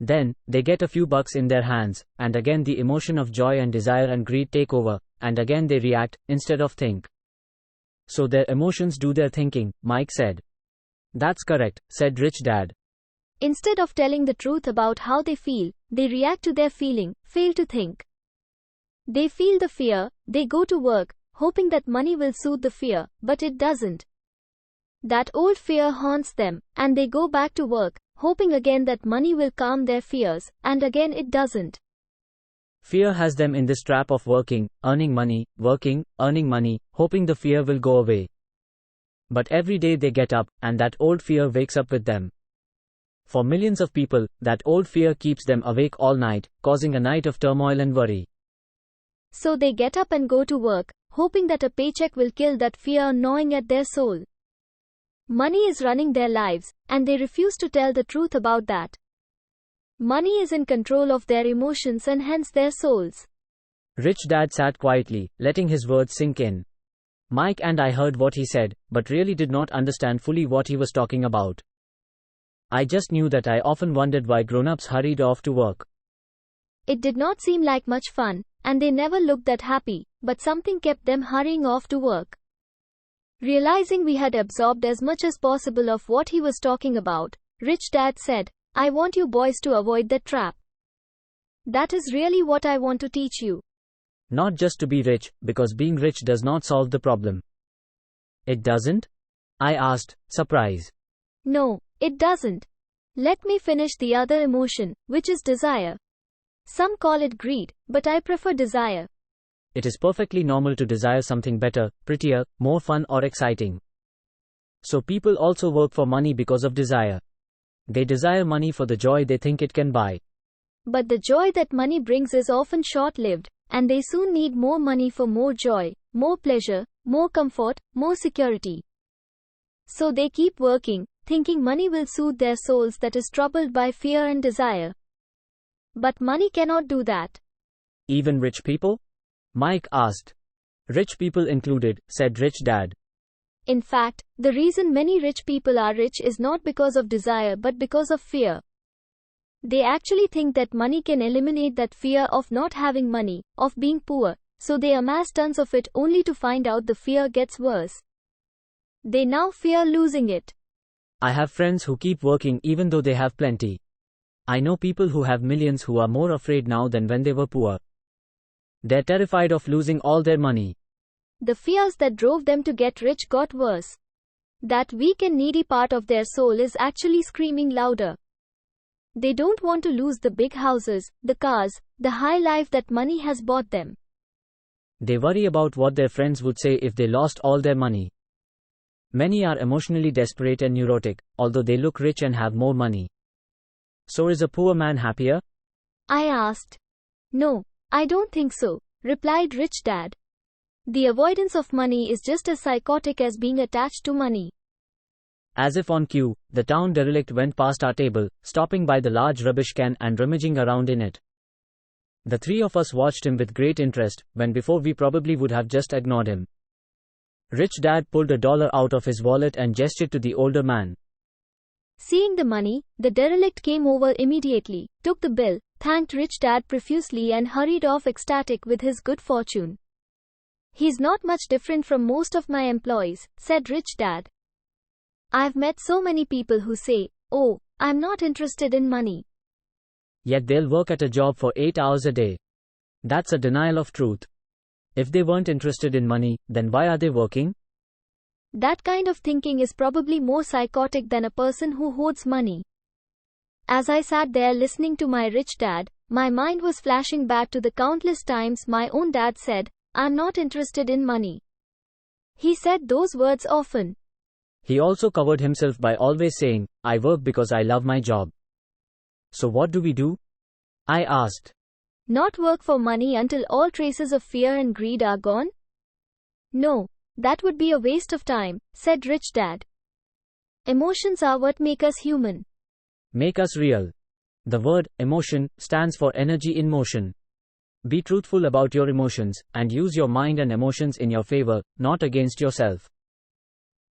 Then, they get a few bucks in their hands, and again the emotion of joy and desire and greed take over, and again they react, instead of think. So their emotions do their thinking, Mike said. That's correct, said Rich Dad. Instead of telling the truth about how they feel, they react to their feeling, fail to think. They feel the fear, they go to work, hoping that money will soothe the fear, but it doesn't. That old fear haunts them, and they go back to work, hoping again that money will calm their fears, and again it doesn't. Fear has them in this trap of working, earning money, hoping the fear will go away. But every day they get up, and that old fear wakes up with them. For millions of people, that old fear keeps them awake all night, causing a night of turmoil and worry. So they get up and go to work, hoping that a paycheck will kill that fear gnawing at their soul. Money is running their lives, and they refuse to tell the truth about that. Money is in control of their emotions and hence their souls. Rich Dad sat quietly, letting his words sink in. Mike and I heard what he said, but really did not understand fully what he was talking about. I just knew that I often wondered why grown-ups hurried off to work. It did not seem like much fun, and they never looked that happy, but something kept them hurrying off to work. Realizing we had absorbed as much as possible of what he was talking about, Rich Dad said, "I want you boys to avoid that trap. That is really what I want to teach you. Not just to be rich, because being rich does not solve the problem." "It doesn't?" I asked, surprised. "No, it doesn't. Let me finish the other emotion, which is desire. Some call it greed, but I prefer desire. It is perfectly normal to desire something better, prettier, more fun or exciting. So people also work for money because of desire. They desire money for the joy they think it can buy. But the joy that money brings is often short-lived, and they soon need more money for more joy, more pleasure, more comfort, more security. So they keep working, thinking money will soothe their souls that is troubled by fear and desire. But money cannot do that." "Even rich people?" Mike asked. "Rich people included," said Rich Dad. In fact, the reason many rich people are rich is not because of desire but because of fear. They actually think that money can eliminate that fear of not having money, of being poor, so they amass tons of it only to find out the fear gets worse. They now fear losing it. I have friends who keep working even though they have plenty. I know people who have millions who are more afraid now than when they were poor. They're terrified of losing all their money. The fears that drove them to get rich got worse. That weak and needy part of their soul is actually screaming louder. They don't want to lose the big houses, the cars, the high life that money has bought them. They worry about what their friends would say if they lost all their money. Many are emotionally desperate and neurotic, although they look rich and have more money. So is a poor man happier? I asked. "No, I don't think so," replied Rich Dad. "The avoidance of money is just as psychotic as being attached to money." As if on cue, the town derelict went past our table, stopping by the large rubbish can and rummaging around in it. The three of us watched him with great interest, when before we probably would have just ignored him. Rich Dad pulled $1 out of his wallet and gestured to the older man. Seeing the money, the derelict came over immediately, took the bill, thanked Rich Dad profusely and hurried off ecstatic with his good fortune. "He's not much different from most of my employees," said Rich Dad. "I've met so many people who say, 'Oh, I'm not interested in money.' Yet they'll work at a job for 8 hours a day. That's a denial of truth. If they weren't interested in money, then why are they working?" That kind of thinking is probably more psychotic than a person who hoards money. As I sat there listening to my Rich Dad, my mind was flashing back to the countless times my own dad said, "I'm not interested in money." He said those words often. He also covered himself by always saying, "I work because I love my job." So what do we do? I asked. Not work for money until all traces of fear and greed are gone? No, that would be a waste of time, said Rich Dad. Emotions are what make us human. Make us real. The word emotion stands for energy in motion. Be truthful about your emotions, and use your mind and emotions in your favor, not against yourself.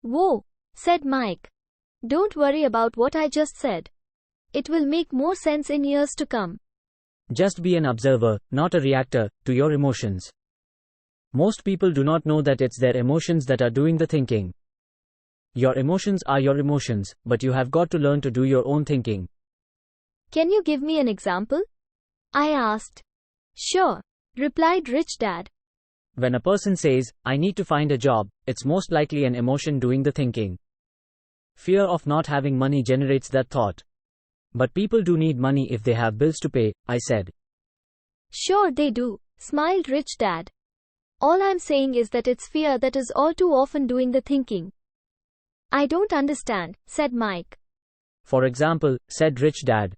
Whoa, said Mike. Don't worry about what I just said. It will make more sense in years to come. Just be an observer, not a reactor, to your emotions. Most people do not know that it's their emotions that are doing the thinking. Your emotions are your emotions, but you have got to learn to do your own thinking. Can you give me an example? I asked. Sure, replied Rich Dad. When a person says, "I need to find a job," it's most likely an emotion doing the thinking. Fear of not having money generates that thought. But people do need money if they have bills to pay, I said. Sure they do, smiled Rich Dad. All I'm saying is that it's fear that is all too often doing the thinking. I don't understand, said Mike. For example, said Rich Dad.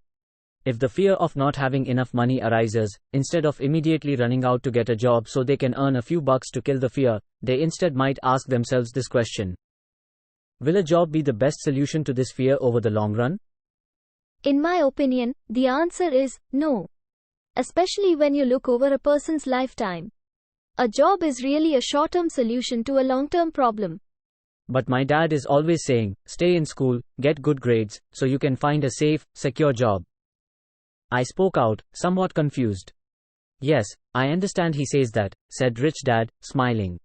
If the fear of not having enough money arises, instead of immediately running out to get a job so they can earn a few bucks to kill the fear, they instead might ask themselves this question. Will a job be the best solution to this fear over the long run? In my opinion, the answer is no. Especially when you look over a person's lifetime. A job is really a short-term solution to a long-term problem. But my dad is always saying, stay in school, get good grades, so you can find a safe, secure job. I spoke out, somewhat confused. Yes, I understand he says that, said Rich Dad, smiling.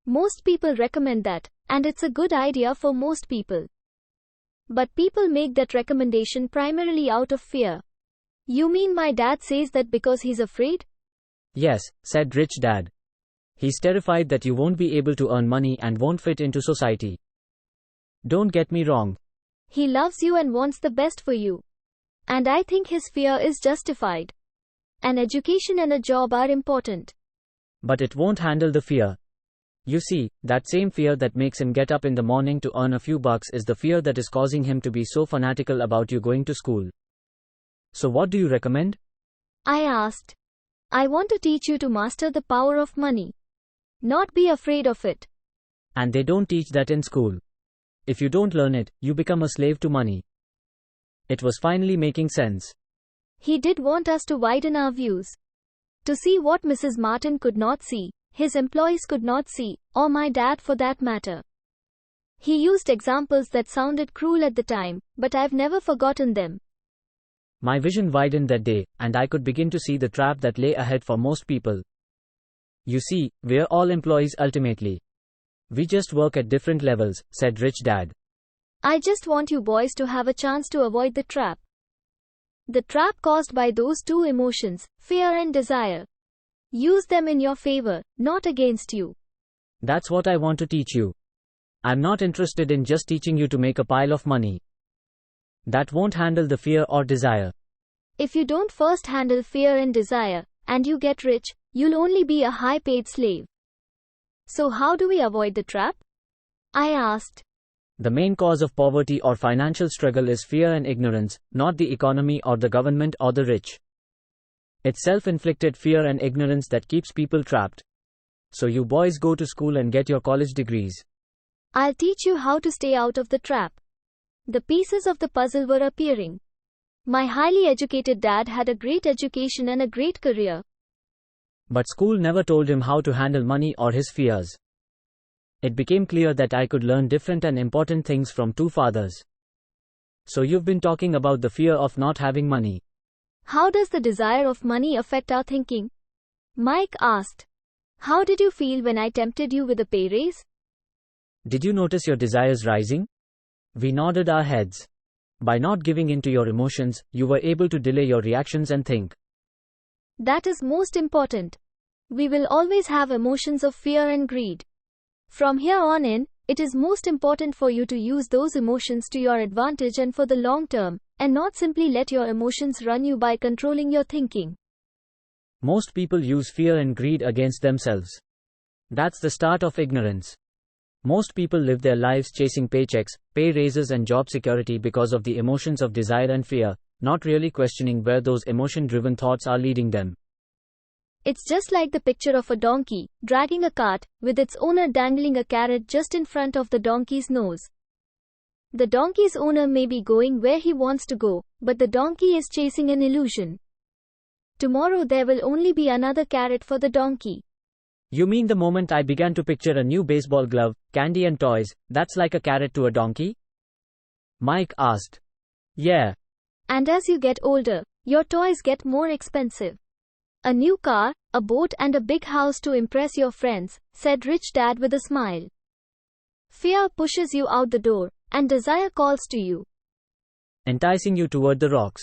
Most people recommend that, and it's a good idea for most people. But people make that recommendation primarily out of fear. You mean my dad says that because he's afraid? Yes, said Rich Dad. He's terrified that you won't be able to earn money and won't fit into society. Don't get me wrong. He loves you and wants the best for you. And I think his fear is justified. An education and a job are important. But it won't handle the fear. You see, that same fear that makes him get up in the morning to earn a few bucks is the fear that is causing him to be so fanatical about you going to school. So what do you recommend? I asked. I want to teach you to master the power of money. Not be afraid of it. And they don't teach that in school. If you don't learn it, you become a slave to money. It was finally making sense. He did want us to widen our views. To see what Mrs. Martin could not see, his employees could not see, or my dad for that matter. He used examples that sounded cruel at the time, but I've never forgotten them. My vision widened that day, and I could begin to see the trap that lay ahead for most people. You see, we're all employees ultimately. We just work at different levels, said Rich Dad. I just want you boys to have a chance to avoid the trap. The trap caused by those two emotions, fear and desire. Use them in your favor, not against you. That's what I want to teach you. I'm not interested in just teaching you to make a pile of money. That won't handle the fear or desire. If you don't first handle fear and desire, and you get rich, you'll only be a high-paid slave. So how do we avoid the trap? I asked. The main cause of poverty or financial struggle is fear and ignorance, not the economy or the government or the rich. It's self-inflicted fear and ignorance that keeps people trapped. So you boys go to school and get your college degrees. I'll teach you how to stay out of the trap. The pieces of the puzzle were appearing. My highly educated dad had a great education and a great career. But school never told him how to handle money or his fears. It became clear that I could learn different and important things from two fathers. So you've been talking about the fear of not having money. How does the desire of money affect our thinking? Mike asked. How did you feel when I tempted you with a pay raise? Did you notice your desires rising? We nodded our heads. By not giving in to your emotions, you were able to delay your reactions and think. That is most important. We will always have emotions of fear and greed. From here on in, it is most important for you to use those emotions to your advantage and for the long term, and not simply let your emotions run you by controlling your thinking. Most people use fear and greed against themselves. That's the start of ignorance. Most people live their lives chasing paychecks, pay raises and job security because of the emotions of desire and fear, not really questioning where those emotion-driven thoughts are leading them. It's just like the picture of a donkey, dragging a cart, with its owner dangling a carrot just in front of the donkey's nose. The donkey's owner may be going where he wants to go, but the donkey is chasing an illusion. Tomorrow there will only be another carrot for the donkey. You mean the moment I began to picture a new baseball glove, candy and toys, that's like a carrot to a donkey? Mike asked. Yeah. And as you get older, your toys get more expensive. A new car, a boat and a big house to impress your friends, said Rich Dad with a smile. Fear pushes you out the door, and desire calls to you, enticing you toward the rocks.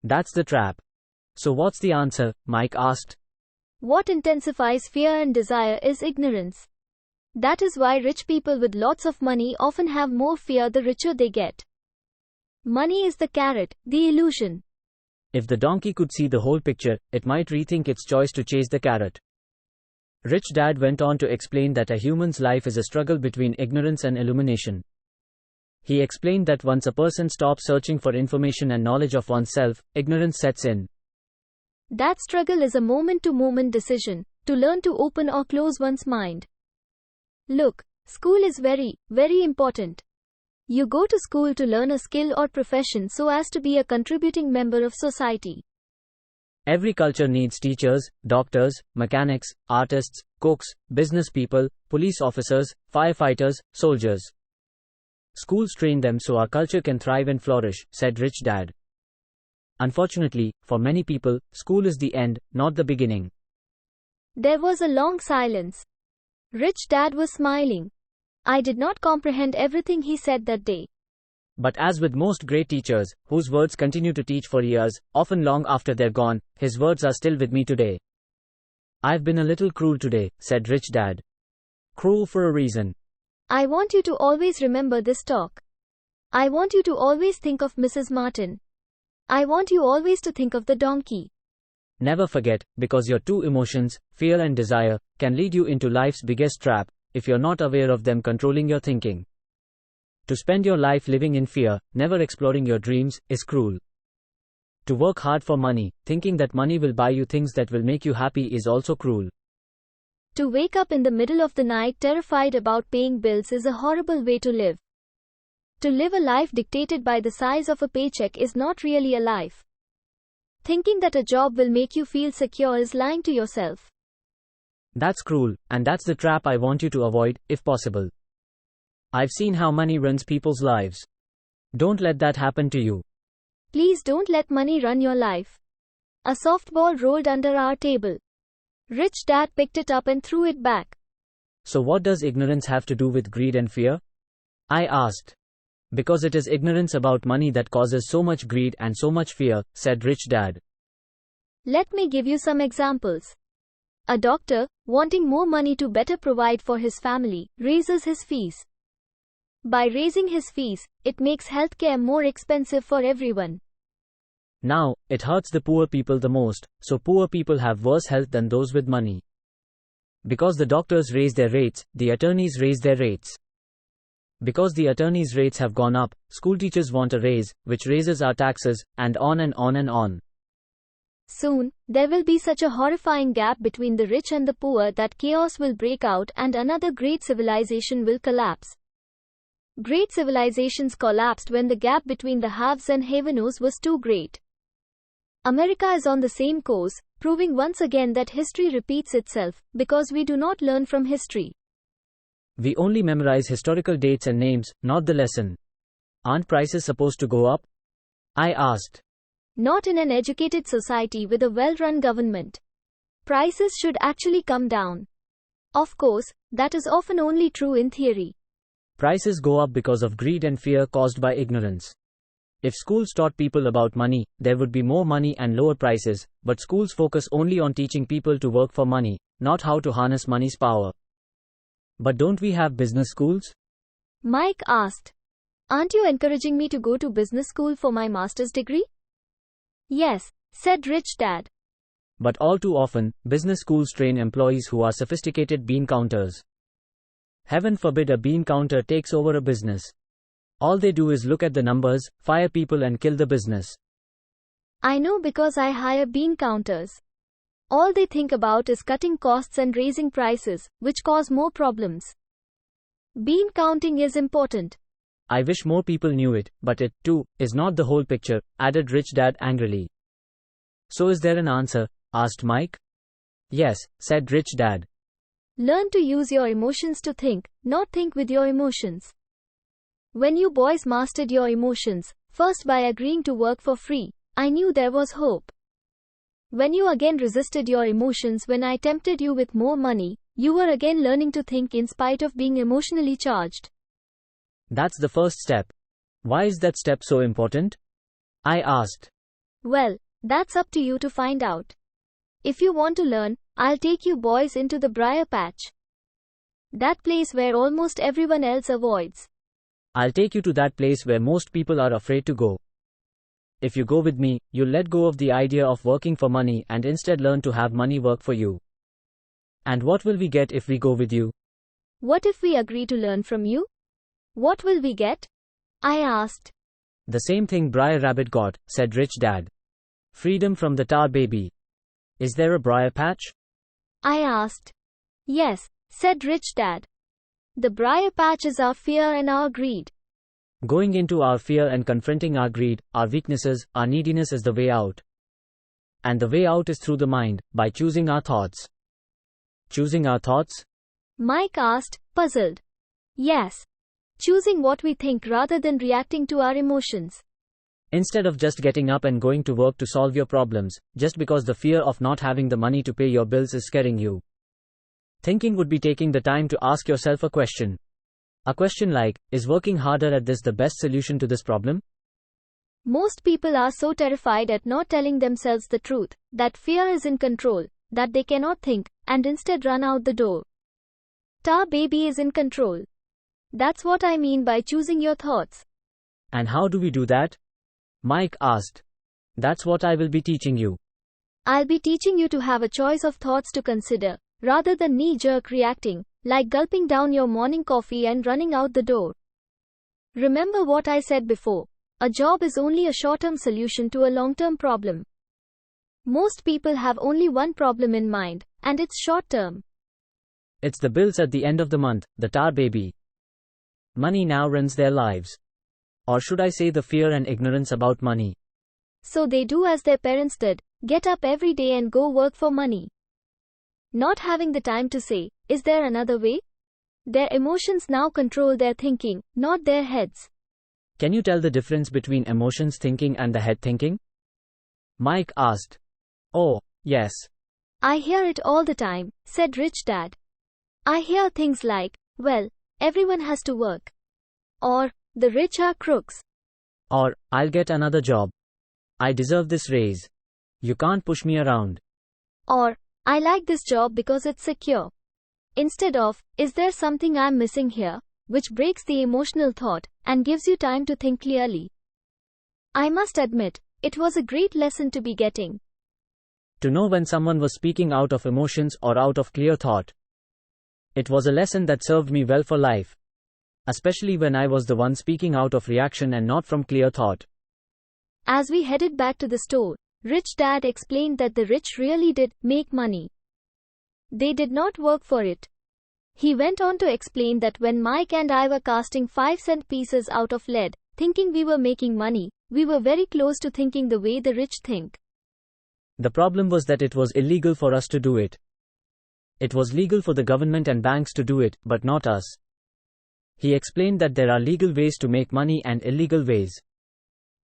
That's the trap. So what's the answer? Mike asked. What intensifies fear and desire is ignorance. That is why rich people with lots of money often have more fear the richer they get. Money is the carrot, the illusion. If the donkey could see the whole picture, it might rethink its choice to chase the carrot. Rich Dad went on to explain that a human's life is a struggle between ignorance and illumination. He explained that once a person stops searching for information and knowledge of oneself, ignorance sets in. That struggle is a moment-to-moment decision, to learn to open or close one's mind. Look, school is very, very important. You go to school to learn a skill or profession so as to be a contributing member of society. Every culture needs teachers, doctors, mechanics, artists, cooks, business people, police officers, firefighters, soldiers. Schools train them so our culture can thrive and flourish, said Rich Dad. Unfortunately, for many people, school is the end, not the beginning. There was a long silence. Rich Dad was smiling. I did not comprehend everything he said that day. But as with most great teachers, whose words continue to teach for years, often long after they're gone, his words are still with me today. I've been a little cruel today, said Rich Dad. Cruel for a reason. I want you to always remember this talk. I want you to always think of Mrs. Martin. I want you always to think of the donkey. Never forget, because your two emotions, fear and desire, can lead you into life's biggest trap, if you're not aware of them controlling your thinking. To spend your life living in fear, never exploring your dreams, is cruel. To work hard for money, thinking that money will buy you things that will make you happy, is also cruel. To wake up in the middle of the night terrified about paying bills is a horrible way to live. To live a life dictated by the size of a paycheck is not really a life. Thinking that a job will make you feel secure is lying to yourself. That's cruel, and that's the trap I want you to avoid, if possible. I've seen how money runs people's lives. Don't let that happen to you. Please don't let money run your life. A softball rolled under our table. Rich Dad picked it up and threw it back. So what does ignorance have to do with greed and fear? I asked. Because it is ignorance about money that causes so much greed and so much fear, said Rich Dad. Let me give you some examples. A doctor, wanting more money to better provide for his family, raises his fees. By raising his fees, it makes healthcare more expensive for everyone. Now, it hurts the poor people the most, so poor people have worse health than those with money. Because the doctors raise their rates, the attorneys raise their rates. Because the attorneys' rates have gone up, school teachers want a raise, which raises our taxes, and on and on and on. Soon, there will be such a horrifying gap between the rich and the poor that chaos will break out and another great civilization will collapse. Great civilizations collapsed when the gap between the haves and have-nots was too great. America is on the same course, proving once again that history repeats itself, because we do not learn from history. We only memorize historical dates and names, not the lesson. Aren't prices supposed to go up? I asked. Not in an educated society with a well-run government. Prices should actually come down. Of course, that is often only true in theory. Prices go up because of greed and fear caused by ignorance. If schools taught people about money, there would be more money and lower prices, but schools focus only on teaching people to work for money, not how to harness money's power. But don't we have business schools? Mike asked. Aren't you encouraging me to go to business school for my master's degree? Yes, said Rich Dad. But all too often, business schools train employees who are sophisticated bean counters. Heaven forbid a bean counter takes over a business. All they do is look at the numbers, fire people and kill the business. I know because I hire bean counters. All they think about is cutting costs and raising prices, which cause more problems. Bean counting is important. I wish more people knew it, but it, too, is not the whole picture, added Rich Dad angrily. So is there an answer? Asked Mike. Yes, said Rich Dad. Learn to use your emotions to think, not think with your emotions. When you boys mastered your emotions, first by agreeing to work for free, I knew there was hope. When you again resisted your emotions when I tempted you with more money, you were again learning to think in spite of being emotionally charged. That's the first step. Why is that step so important? I asked. Well, that's up to you to find out. If you want to learn, I'll take you boys into the briar patch. That place where almost everyone else avoids. I'll take you to that place where most people are afraid to go. If you go with me, you'll let go of the idea of working for money and instead learn to have money work for you. And what will we get if we go with you? What if we agree to learn from you? What will we get? I asked. The same thing Briar Rabbit got, said Rich Dad. Freedom from the tar baby. Is there a briar patch? I asked. Yes, said Rich Dad. The briar patch is our fear and our greed. Going into our fear and confronting our greed, our weaknesses, our neediness is the way out. And the way out is through the mind, by choosing our thoughts. Choosing our thoughts? Mike asked, puzzled. Yes. Choosing what we think rather than reacting to our emotions. Instead of just getting up and going to work to solve your problems, just because the fear of not having the money to pay your bills is scaring you. Thinking would be taking the time to ask yourself a question. A question like, is working harder at this the best solution to this problem? Most people are so terrified at not telling themselves the truth, that fear is in control, that they cannot think, and instead run out the door. Tar baby is in control. That's what I mean by choosing your thoughts. And how do we do that? Mike asked. That's what I will be teaching you. I'll be teaching you to have a choice of thoughts to consider, rather than knee-jerk reacting, like gulping down your morning coffee and running out the door. Remember what I said before. A job is only a short-term solution to a long-term problem. Most people have only one problem in mind, and it's short-term. It's the bills at the end of the month, the tar baby. Money now runs their lives. Or should I say the fear and ignorance about money. So they do as their parents did, get up every day and go work for money. Not having the time to say, is there another way? Their emotions now control their thinking, not their heads. Can you tell the difference between emotions thinking and the head thinking? Mike asked. Oh, yes. I hear it all the time, said Rich Dad. I hear things like, well, everyone has to work. Or, the rich are crooks. Or, I'll get another job. I deserve this raise. You can't push me around. Or, I like this job because it's secure. Instead of, is there something I'm missing here, which breaks the emotional thought and gives you time to think clearly. I must admit, it was a great lesson to be getting. To know when someone was speaking out of emotions or out of clear thought. It was a lesson that served me well for life. Especially when I was the one speaking out of reaction and not from clear thought. As we headed back to the store, Rich Dad explained that the rich really did make money. They did not work for it. He went on to explain that when Mike and I were casting 5-cent pieces out of lead, thinking we were making money, we were very close to thinking the way the rich think. The problem was that it was illegal for us to do it. It was legal for the government and banks to do it, but not us. He explained that there are legal ways to make money and illegal ways.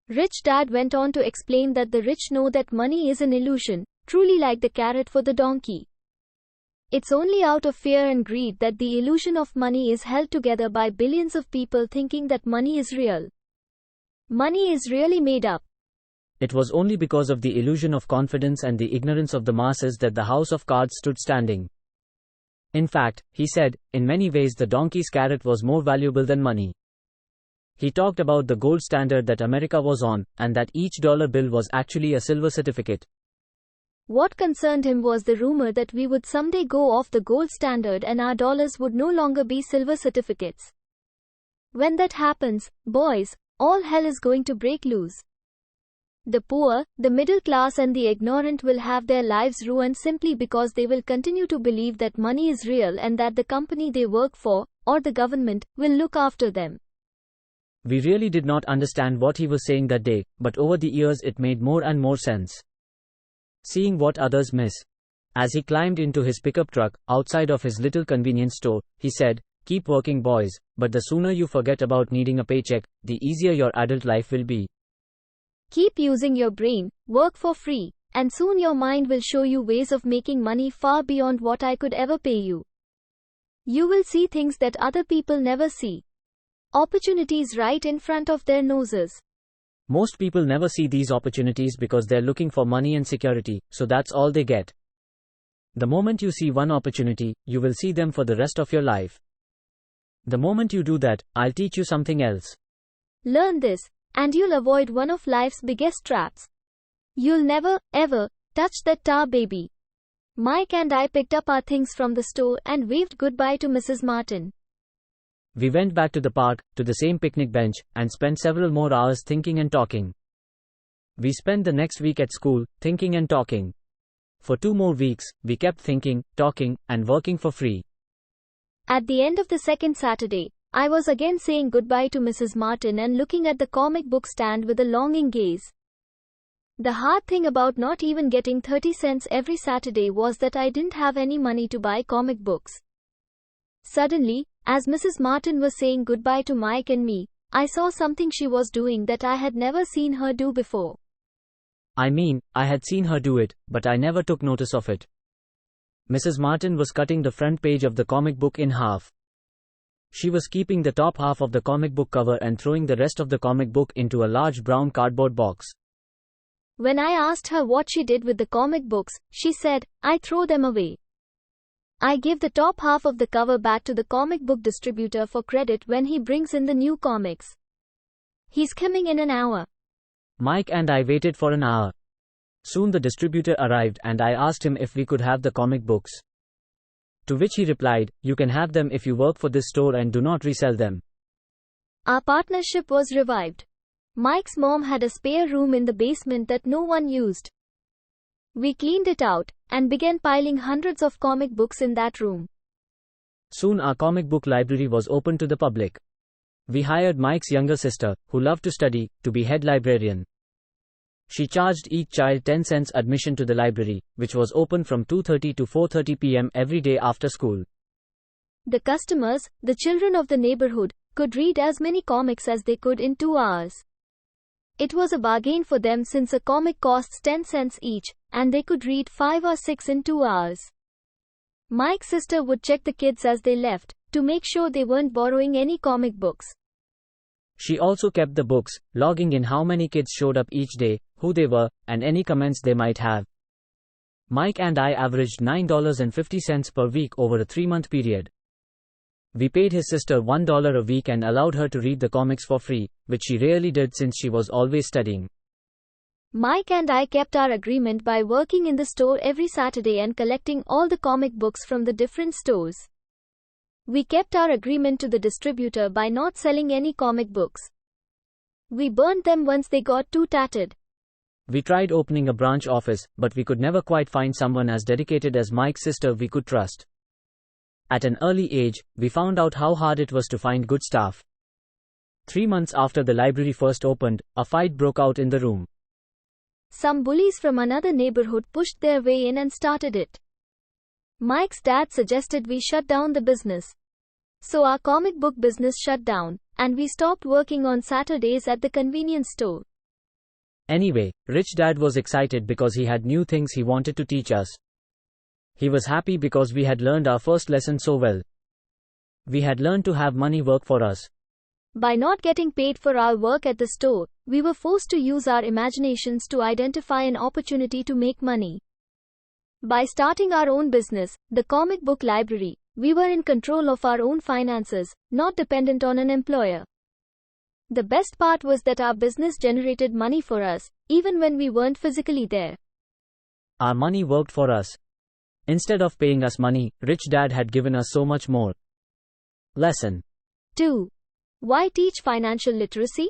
Rich Dad went on to explain that the rich know that money is an illusion, truly like the carrot for the donkey. It's only out of fear and greed that the illusion of money is held together by billions of people thinking that money is real. Money is really made up. It was only because of the illusion of confidence and the ignorance of the masses that the house of cards stood standing. In fact, he said, in many ways the donkey's carrot was more valuable than money. He talked about the gold standard that America was on, and that each dollar bill was actually a silver certificate. What concerned him was the rumor that we would someday go off the gold standard and our dollars would no longer be silver certificates. When that happens, boys, all hell is going to break loose. The poor, the middle class and the ignorant will have their lives ruined simply because they will continue to believe that money is real and that the company they work for, or the government, will look after them. We really did not understand what he was saying that day, but over the years it made more and more sense. Seeing what others miss. As he climbed into his pickup truck, outside of his little convenience store, he said, "Keep working, boys, but the sooner you forget about needing a paycheck, the easier your adult life will be. Keep using your brain, work for free, and soon your mind will show you ways of making money far beyond what I could ever pay you. You will see things that other people never see. Opportunities right in front of their noses." Most people never see these opportunities because they're looking for money and security, so that's all they get. The moment you see one opportunity, you will see them for the rest of your life. The moment you do that, I'll teach you something else. Learn this, and you'll avoid one of life's biggest traps. You'll never, ever, touch that tar baby. Mike and I picked up our things from the store and waved goodbye to Mrs. Martin. We went back to the park, to the same picnic bench, and spent several more hours thinking and talking. We spent the next week at school, thinking and talking. For 2 more weeks, we kept thinking, talking, and working for free. At the end of the second Saturday, I was again saying goodbye to Mrs. Martin and looking at the comic book stand with a longing gaze. The hard thing about not even getting 30 cents every Saturday was that I didn't have any money to buy comic books. Suddenly, as Mrs. Martin was saying goodbye to Mike and me, I saw something she was doing that I had never seen her do before. I mean, I had seen her do it, but I never took notice of it. Mrs. Martin was cutting the front page of the comic book in half. She was keeping the top half of the comic book cover and throwing the rest of the comic book into a large brown cardboard box. When I asked her what she did with the comic books, she said, "I throw them away. I give the top half of the cover back to the comic book distributor for credit when he brings in the new comics. He's coming in an hour." Mike and I waited for an hour. Soon the distributor arrived and I asked him if we could have the comic books. To which he replied, "You can have them if you work for this store and do not resell them." Our partnership was revived. Mike's mom had a spare room in the basement that no one used. We cleaned it out and began piling hundreds of comic books in that room. Soon our comic book library was open to the public. We hired Mike's younger sister, who loved to study, to be head librarian. She charged each child 10 cents admission to the library, which was open from 2:30 to 4:30 p.m. every day after school. The customers, the children of the neighborhood, could read as many comics as they could in 2 hours. It was a bargain for them since a comic costs 10 cents each, and they could read 5 or 6 in 2 hours. Mike's sister would check the kids as they left, to make sure they weren't borrowing any comic books. She also kept the books, logging in how many kids showed up each day, who they were, and any comments they might have. Mike and I averaged $9.50 per week over a 3-month period. We paid his sister $1 a week and allowed her to read the comics for free, which she rarely did since she was always studying. Mike and I kept our agreement by working in the store every Saturday and collecting all the comic books from the different stores. We kept our agreement to the distributor by not selling any comic books. We burned them once they got too tattered. We tried opening a branch office, but we could never quite find someone as dedicated as Mike's sister we could trust. At an early age, we found out how hard it was to find good staff. 3 months after the library first opened, a fight broke out in the room. Some bullies from another neighborhood pushed their way in and started it. Mike's dad suggested we shut down the business. So our comic book business shut down, and we stopped working on Saturdays at the convenience store. Anyway, Rich Dad was excited because he had new things he wanted to teach us. He was happy because we had learned our first lesson so well. We had learned to have money work for us. By not getting paid for our work at the store, we were forced to use our imaginations to identify an opportunity to make money. By starting our own business, the comic book library, we were in control of our own finances, not dependent on an employer. The best part was that our business generated money for us, even when we weren't physically there. Our money worked for us. Instead of paying us money, Rich Dad had given us so much more. Lesson 2. Why teach financial literacy?